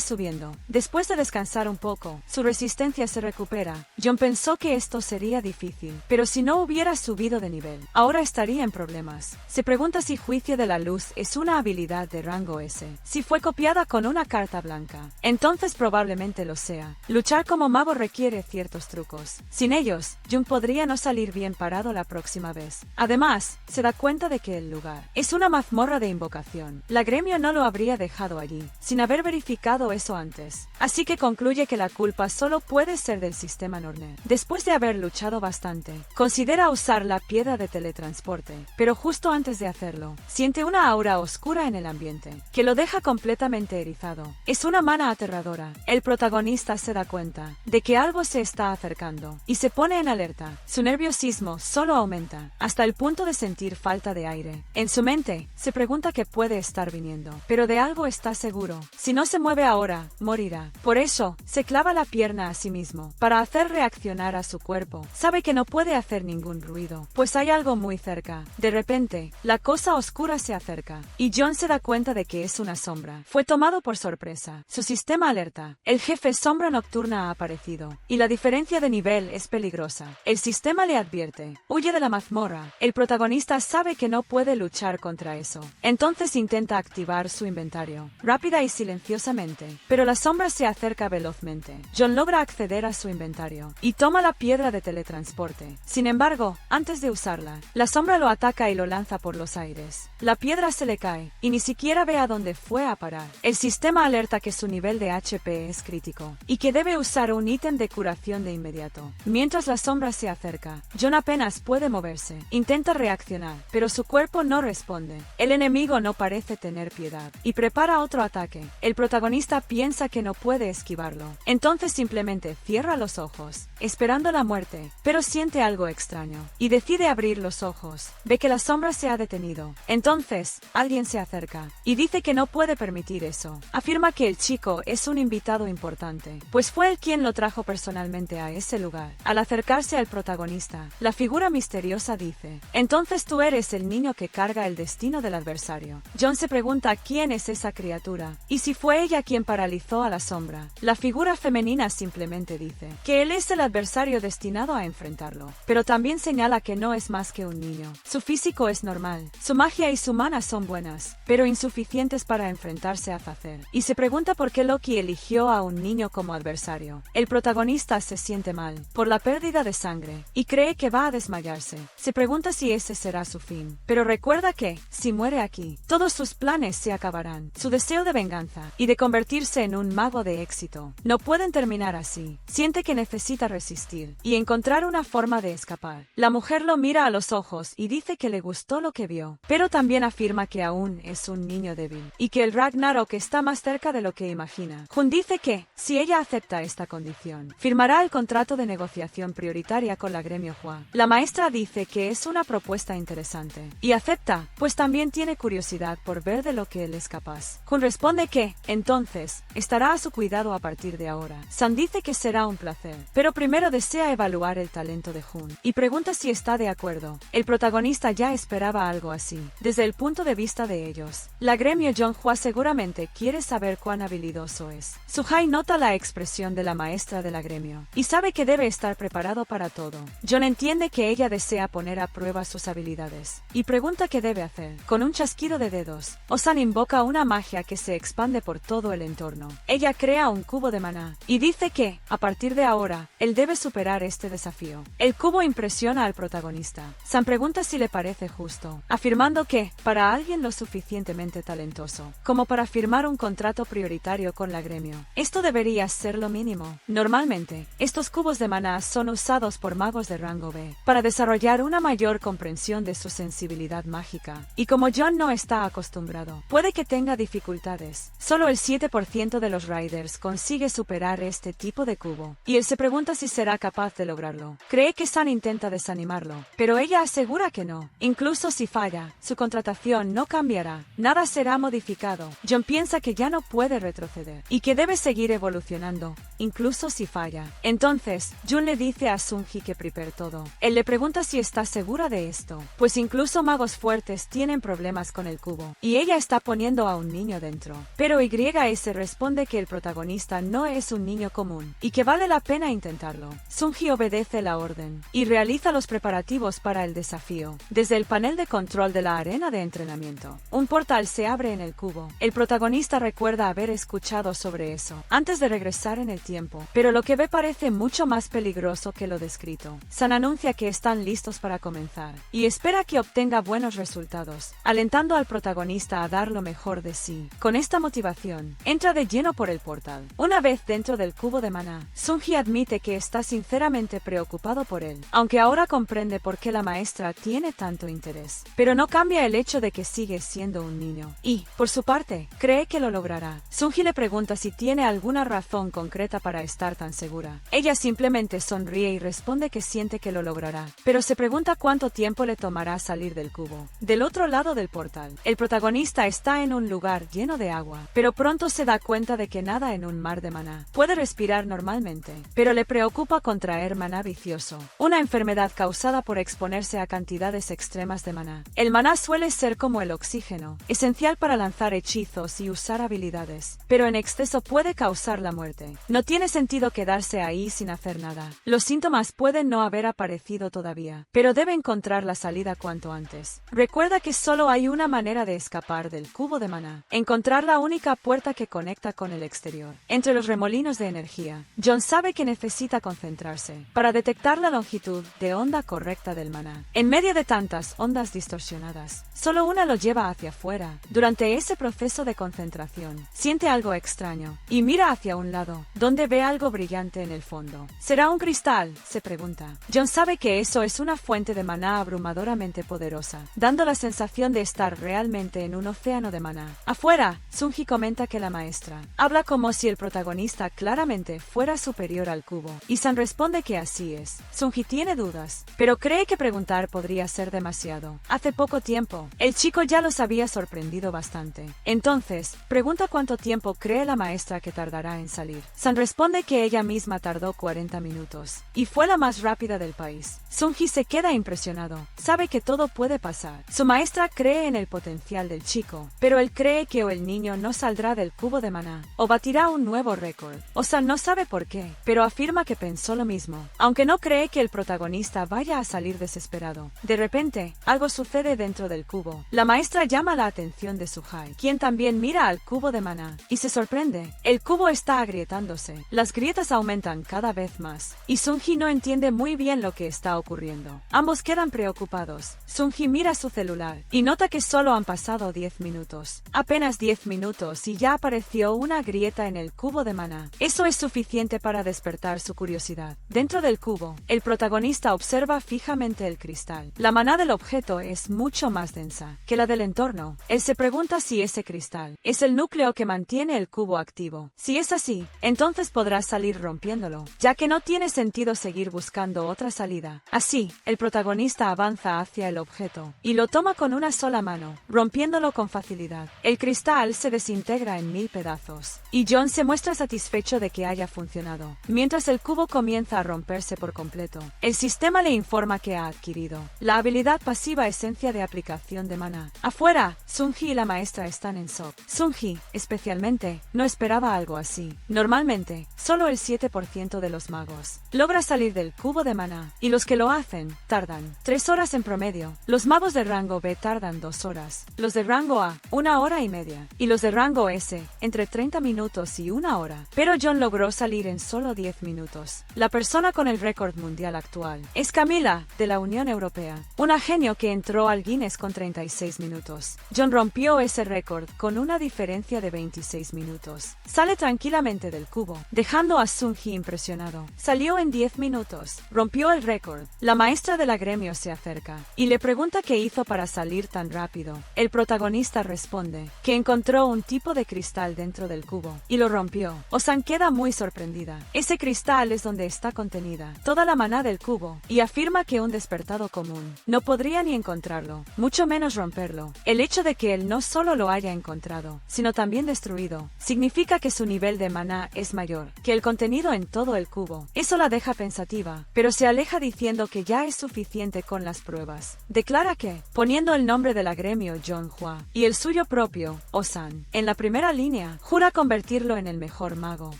subiendo. Después de descansar un poco, su resistencia se recupera. John pensó que esto sería difícil, pero si no hubiera subido de nivel, ahora estaría en problemas. Se pregunta si Juicio de la Luz es una habilidad de rango S. Si fue copiada con una carta blanca, entonces probablemente lo sea. Luchar como mago requiere ciertos trucos. Sin ellos, John podría no salir bien parado la próxima vez. Además, se da cuenta de que el lugar es una mazmorra de invocación. La gremio no lo habría dejado allí, sin haber verificado eso antes. Así que concluye que la culpa solo puede ser del sistema Norner. Después de haber luchado bastante, considera usar la piedra de teletransporte, pero justo antes de hacerlo, siente una aura oscura en el ambiente, que lo deja completamente erizado. Es una mana aterradora. El protagonista se da cuenta de que algo se está acercando, y se pone en alerta. Su nerviosismo solo aumenta, hasta el punto de sentir falta de aire. En su mente, se pregunta qué puede estar viniendo, pero de algo está seguro. Si no se mueve ahora, morirá. Por eso, se clava la pierna a sí mismo, para hacer reaccionar a su cuerpo. Sabe que no puede hacer ningún ruido, pues hay algo muy cerca. De repente, la cosa oscura se acerca, y John se da cuenta de que es una sombra. Fue tomado por sorpresa. Su sistema alerta. El jefe sombra nocturna ha aparecido, y la diferencia de nivel es peligrosa. El sistema le advierte. Huye de la mazmorra. El protagonista sabe que no puede luchar contra eso. Entonces intenta activar activar su inventario, rápida y silenciosamente. Pero la sombra se acerca velozmente. John logra acceder a su inventario y toma la piedra de teletransporte. Sin embargo, antes de usarla, la sombra lo ataca y lo lanza por los aires. La piedra se le cae y ni siquiera ve a dónde fue a parar. El sistema alerta que su nivel de HP es crítico y que debe usar un ítem de curación de inmediato. Mientras la sombra se acerca, John apenas puede moverse. Intenta reaccionar, pero su cuerpo no responde. El enemigo no parece tener piedad y prepara otro ataque. El protagonista piensa que no puede esquivarlo. Entonces simplemente cierra los ojos, esperando la muerte, pero siente algo extraño y decide abrir los ojos. Ve que la sombra se ha detenido. Entonces, alguien se acerca y dice que no puede permitir eso. Afirma que el chico es un invitado importante, pues fue él quien lo trajo personalmente a ese lugar. Al acercarse al protagonista, la figura misteriosa dice: entonces tú eres el niño que carga el destino del adversario. John se pregunta quién es esa criatura y si fue ella quien paralizó a la sombra. La figura femenina simplemente dice que él es el adversario destinado a enfrentarlo, pero también señala que no es más que un niño. Su físico es normal, su magia y su mana son buenas, pero insuficientes para enfrentarse a Zacer, y se pregunta por qué Loki eligió a un niño como adversario. El protagonista se siente mal por la pérdida de sangre y cree que va a desmayarse. Se pregunta si ese será su fin, pero recuerda que, si muere aquí, todos sus planes se acabarán. Su deseo de venganza y de convertirse en un mago de éxito no pueden terminar así. Siente que necesita resistir y encontrar una forma de escapar. La mujer lo mira a los ojos y dice que le gustó lo que vio, pero también afirma que aún es un niño débil y que el Ragnarok está más cerca de lo que imagina. Jun dice que, si ella acepta esta condición, firmará el contrato de negociación prioritaria con la gremio Hua. La maestra dice que es una propuesta interesante y acepta, pues también tiene curiosidad por ver de lo que él es capaz. Jun responde que, entonces, estará a su cuidado a partir de ahora. San dice que será un placer, pero primero desea evaluar el talento de Jun y pregunta si está de acuerdo. El protagonista ya esperaba algo así, desde el punto de vista de ellos. La gremio Jonghua seguramente quiere saber cuán habilidoso es. Suhai nota la expresión de la maestra de la gremio y sabe que debe estar preparado para todo. John entiende que ella desea poner a prueba sus habilidades y pregunta qué debe hacer. Con un chasquido de dedos, Osan invoca una magia que se expande por todo el entorno. Ella crea un cubo de maná y dice que, a partir de ahora, él debe superar este desafío. El cubo impresiona al protagonista. San pregunta si le parece justo, afirmando que, para alguien lo suficientemente talentoso como para firmar un contrato prioritario con la gremio, esto debería ser lo mínimo. Normalmente, estos cubos de maná son usados por magos de rango B para desarrollar una mayor comprensión de su sensibilidad mágica, y como John no está acostumbrado, puede que tenga dificultades. Solo el 7% de los Riders consigue superar este tipo de cubo, y él se pregunta si será capaz de lograrlo. Cree que San intenta desanimarlo, pero ella asegura que no. Incluso si falla, su contratación no cambiará, nada será modificado. John piensa que ya no puede retroceder y que debe seguir evolucionando, incluso si falla. Entonces, Jun le dice a Sunji que prepare todo. Él le pregunta si está segura de esto, pues incluso magos fuertes tienen problemas con el cubo, y ella está poniendo a un niño dentro. Pero YS responde que el protagonista no es un niño común, y que vale la pena intentarlo. Sunji obedece la orden, y realiza los preparativos para el desafío. Desde el panel de control de la arena de entrenamiento, un portal se abre en el cubo. El protagonista recuerda haber escuchado sobre eso antes de regresar en el tiempo, pero lo que ve parece mucho más peligroso que lo descrito. San anuncia que están listos para comenzar, y espera que obtenga buenos resultados, alentando al protagonista a dar lo mejor de sí. Con esta motivación, entra de lleno por el portal. Una vez dentro del cubo de maná, Sunji admite que está sinceramente preocupado por él, aunque ahora comprende por qué la maestra tiene tanto interés. Pero no cambia el hecho de que sigue siendo un niño, y, por su parte, cree que lo logrará. Sunji le pregunta si tiene alguna razón concreta para estar tan segura. Ella simplemente sonríe y responde que siente que lo logrará, pero se pregunta cuánto tiempo le tomará salir del cubo. Del otro lado del portal, el protagonista está en un lugar lleno de agua, pero pronto se da cuenta de que nada en un mar de maná. Puede respirar normalmente, pero le preocupa contraer maná vicioso, una enfermedad causada por exponerse a cantidades extremas de maná. El maná suele ser como el oxígeno, esencial para lanzar hechizos y usar habilidades, pero en exceso puede causar la muerte. No tiene sentido quedarse ahí sin hacer nada. Los síntomas pueden no haber aparecido todavía, pero debe encontrar la salida cuanto antes. Recuerda que solo hay una manera de escapar del cubo de maná. Encontrar la única puerta que conecta con el exterior. Entre los remolinos de energía, John sabe que necesita concentrarse para detectar la longitud de onda correcta del maná. En medio de tantas ondas distorsionadas, solo una lo lleva hacia afuera. Durante ese proceso de concentración, siente algo extraño y mira hacia un lado, donde ve algo brillante en el fondo. ¿Será un cristal?, se pregunta. John sabe que eso es una fuente de maná abrumadoramente poderosa, dando la sensación de estar realmente en un océano de maná. Afuera, Sunji comenta que la maestra habla como si el protagonista claramente fuera superior al cubo, y San responde que así es. Sunji tiene dudas, pero cree que preguntar podría ser demasiado. Hace poco tiempo, el chico ya los había sorprendido bastante. Entonces, pregunta cuánto tiempo cree la maestra que tardará en salir. San responde que ella misma tardó 40 minutos, y fue la más rápida del país. Sunji se queda impresionado. Sabe que todo puede pasar. Su maestra cree en el potencial del chico, pero él cree que o el niño no saldrá del cubo de maná, o batirá un nuevo récord. Osan no sabe por qué, pero afirma que pensó lo mismo, aunque no cree que el protagonista vaya a salir desesperado. De repente, algo sucede dentro del cubo. La maestra llama la atención de Suhai, quien también mira al cubo de maná, y se sorprende. El cubo está agrietándose. Las grietas aumentan cada vez más, y Sunji no entiende muy bien lo que está ocurriendo. Ambos quedan preocupados. Sunji mira su celular, y nota que solo han pasado 10 minutos. Apenas 10 minutos y ya apareció una grieta en el cubo de maná. Eso es suficiente para despertar su curiosidad. Dentro del cubo, el protagonista observa fijamente el cristal. La maná del objeto es mucho más densa que la del entorno. Él se pregunta si ese cristal es el núcleo que mantiene el cubo activo. Si es así, entonces podrá salir rompiéndolo, ya que no tiene sentido seguir buscando otra salida. Así, el protagonista avanza hacia el objeto y lo toma con una sola mano, rompiéndolo con facilidad. El cristal se desintegra en 1000 pedazos, y John se muestra satisfecho de que haya funcionado. Mientras el cubo comienza a romperse por completo, el sistema le informa que ha adquirido la habilidad pasiva esencia de aplicación de maná. Afuera, Sunji y la maestra están en shock. Sunji, especialmente, no esperaba algo así. Normalmente, solo el 7% de los magos logra salir del cubo de maná, y los que lo hacen, tardan 3 horas en promedio. Los magos de rango B tardan 2 horas, los de rango A, 1 hora y media, y los de rango S, entre 30 minutos y 1 hora. Pero John logró salir en solo 10 minutos. La persona con el récord mundial actual es Camila, de la Unión Europea, una genio que entró al Guinness con 36 minutos. John rompió ese récord con una diferencia de 26 minutos. Sale tranquilamente del cubo, dejando a Sunji impresionado. Salió en 10 minutos. Rompió el récord. La maestra de la gremio se acerca y le pregunta qué hizo para salir tan rápido. El protagonista responde que encontró un tipo de cristal dentro del cubo y lo rompió. Osan queda muy sorprendida. Ese cristal es donde está contenida toda la maná del cubo, y afirma que un despertado común no podría ni encontrarlo, mucho menos romperlo. El hecho de que él no solo lo haya encontrado, sino también destruido, significa que su nivel de maná es mayor que el contenido en todo el cubo. Eso la deja pensativa, pero se aleja diciendo que ya es suficiente con las pruebas. Declara que, poniendo el nombre de la gremio John Hua y el suyo propio, Osan, en la primera línea, jura convertirlo en el mejor mago,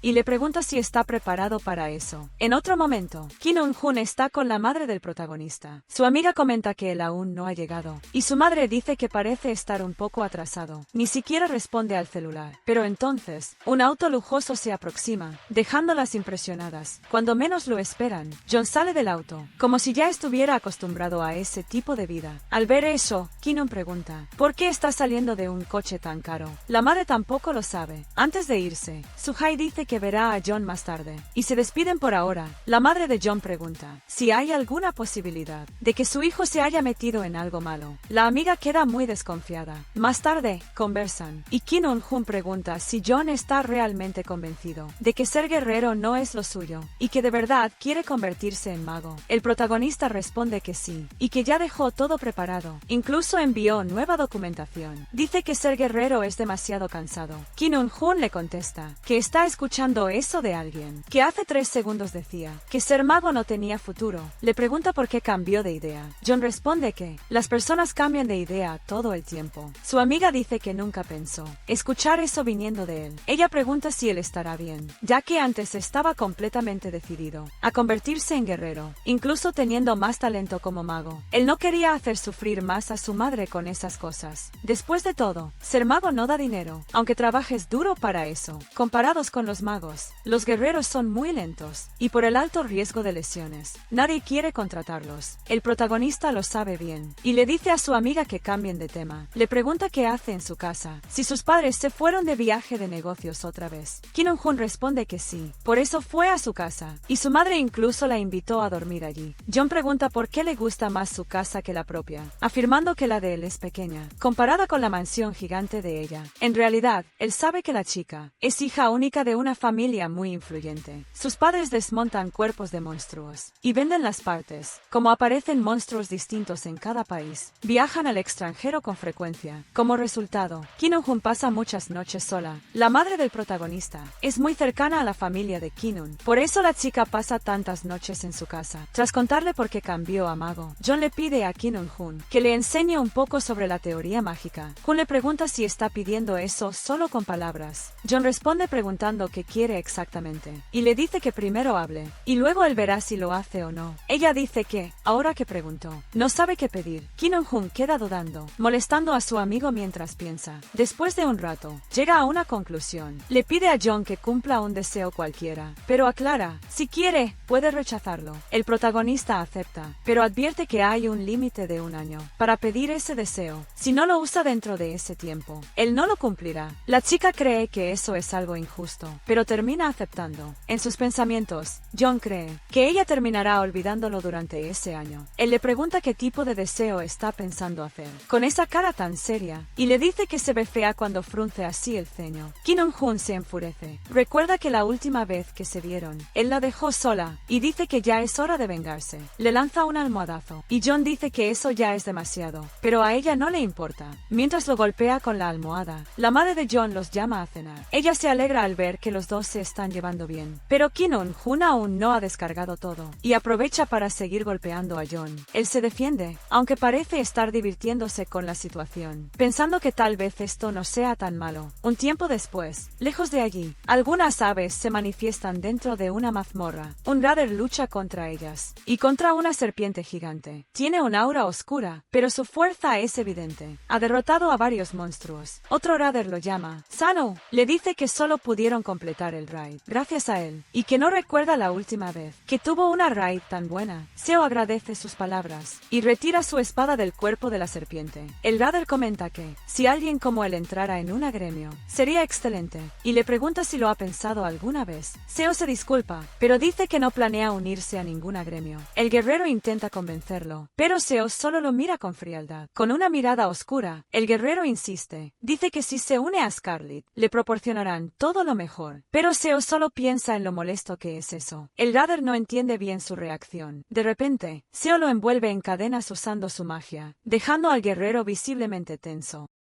y le pregunta si está preparado para eso. En otro momento, Kim Un-hun está con la madre del protagonista. Su amiga comenta que él aún no ha llegado, y su madre dice que parece estar un poco atrasado. Ni siquiera responde al celular. Pero entonces, un auto lujoso se aproxima, dejándolas impresionadas. Cuando menos lo esperan, John sale del auto, como si ya estuviera acostumbrado a ese tipo de vida. Al ver eso, Kim pregunta, ¿por qué está saliendo de un coche tan caro? La madre tampoco lo sabe. Antes de irse, Suhai dice que verá a John más tarde, y se despiden por ahora. La madre de John pregunta si hay alguna posibilidad de que su hijo se haya metido en algo malo. La amiga queda muy desconfiada. Más tarde, conversan, y Kim Un-hun pregunta si John está realmente convencido de que ser guerrero no es lo suyo, y que de verdad quiere convertirse en mago. El protagonista responde que sí, y que ya dejó todo preparado. Incluso envió nueva documentación. Dice que ser guerrero es demasiado cansado. Kim Un-hun le contesta que está escuchando eso de alguien que hace 3 segundos decía que ser mago no tenía futuro. Le pregunta por qué cambió de idea. John responde que las personas cambian de idea todo el tiempo. Su amiga dice que nunca pensó escuchar eso viniendo de él. Ella pregunta si él estará bien, ya que antes estaba completamente decidido a convertirse en guerrero, incluso teniendo más talento como mago. Él no quería hacer sufrir más a su madre con esas cosas. De Después de todo, ser mago no da dinero, aunque trabajes duro para eso. Comparados con los magos, los guerreros son muy lentos, y por el alto riesgo de lesiones, nadie quiere contratarlos. El protagonista lo sabe bien, y le dice a su amiga que cambien de tema. Le pregunta qué hace en su casa, si sus padres se fueron de viaje de negocios otra vez. Kim Eun-hun responde que sí, por eso fue a su casa, y su madre incluso la invitó a dormir allí. John pregunta por qué le gusta más su casa que la propia, afirmando que la de él es pequeña, comparada con la mansión gigante de ella. En realidad, él sabe que la chica es hija única de una familia muy influyente. Sus padres desmontan cuerpos de monstruos y venden las partes. Como aparecen monstruos distintos en cada país, viajan al extranjero con frecuencia. Como resultado, Kim Eun-hun pasa muchas noches sola. La madre del protagonista es muy cercana a la familia de Kim Eun, por eso la chica pasa tantas noches en su casa. Tras contarle por qué cambió a mago, John le pide a Kim Eun-hun que le enseñe un poco sobre la teoría mágica. Hun le pregunta si está pidiendo eso solo con palabras. John responde preguntando qué quiere exactamente, y le dice que primero hable, y luego él verá si lo hace o no. Ella dice que, ahora que preguntó, no sabe qué pedir. Kim Eun-hun queda dudando, molestando a su amigo mientras piensa. Después de un rato, llega a una conclusión. Le pide a John que cumpla un deseo cualquiera, pero aclara, si quiere, puede rechazarlo. El protagonista acepta, pero advierte que hay un límite de 1 año para pedir ese deseo. Si no lo usa dentro de ese tiempo, él no lo cumplirá. La chica cree que eso es algo injusto, pero termina aceptando. En sus pensamientos, John cree que ella terminará olvidándolo durante ese año. Él le pregunta qué tipo de deseo está pensando hacer, con esa cara tan seria, y le dice que se ve fea cuando frunce así el ceño. Kim Eun-hun se enfurece. Recuerda que la última vez que se vieron, él la dejó sola, y dice que ya es hora de vengarse. Le lanza un almohadazo, y John dice que eso ya es demasiado, pero a ella no le importa. Mientras lo golpea con la almohada, la madre de John los llama a cenar. Ella se alegra al ver que los dos se están llevando bien, pero Kim Eun-hun aún no ha descargado todo, y aprovecha para seguir golpeando a John. Él se defiende, aunque parece estar divirtiéndose con la situación, pensando que tal vez esto no sea tan malo. Un tiempo después, lejos de allí, algunas aves se manifiestan dentro de una mazmorra. Un Raider lucha contra ellas, y contra una serpiente gigante. Tiene un aura oscura, pero su fuerza es evidente. Ha derrotado a varios monstruos. Otro Raider lo llama Sano. Le dice que solo pudieron completar el raid gracias a él, y que no recuerda la última vez que tuvo una raid tan buena. Seo agradece sus palabras, y retira su espada del cuerpo de la serpiente. El Raider comenta que, si alguien como él entrara en una gremio, sería excelente, y le pregunta si lo ha pensado alguna vez. Seo se disculpa, pero dice que no planea unirse a ninguna gremio. El guerrero intenta convencerlo, pero Seo solo lo mira con frialdad. Con una mirada oscura, el guerrero insiste. Dice que si se une a Scarlet, le proporcionarán todo lo mejor, pero Seo solo piensa en lo molesto que es eso. El Raider no entiende bien su reacción. De repente, Seo lo envuelve en cadenas usando su magia, dejando al guerrero visiblemente tenso.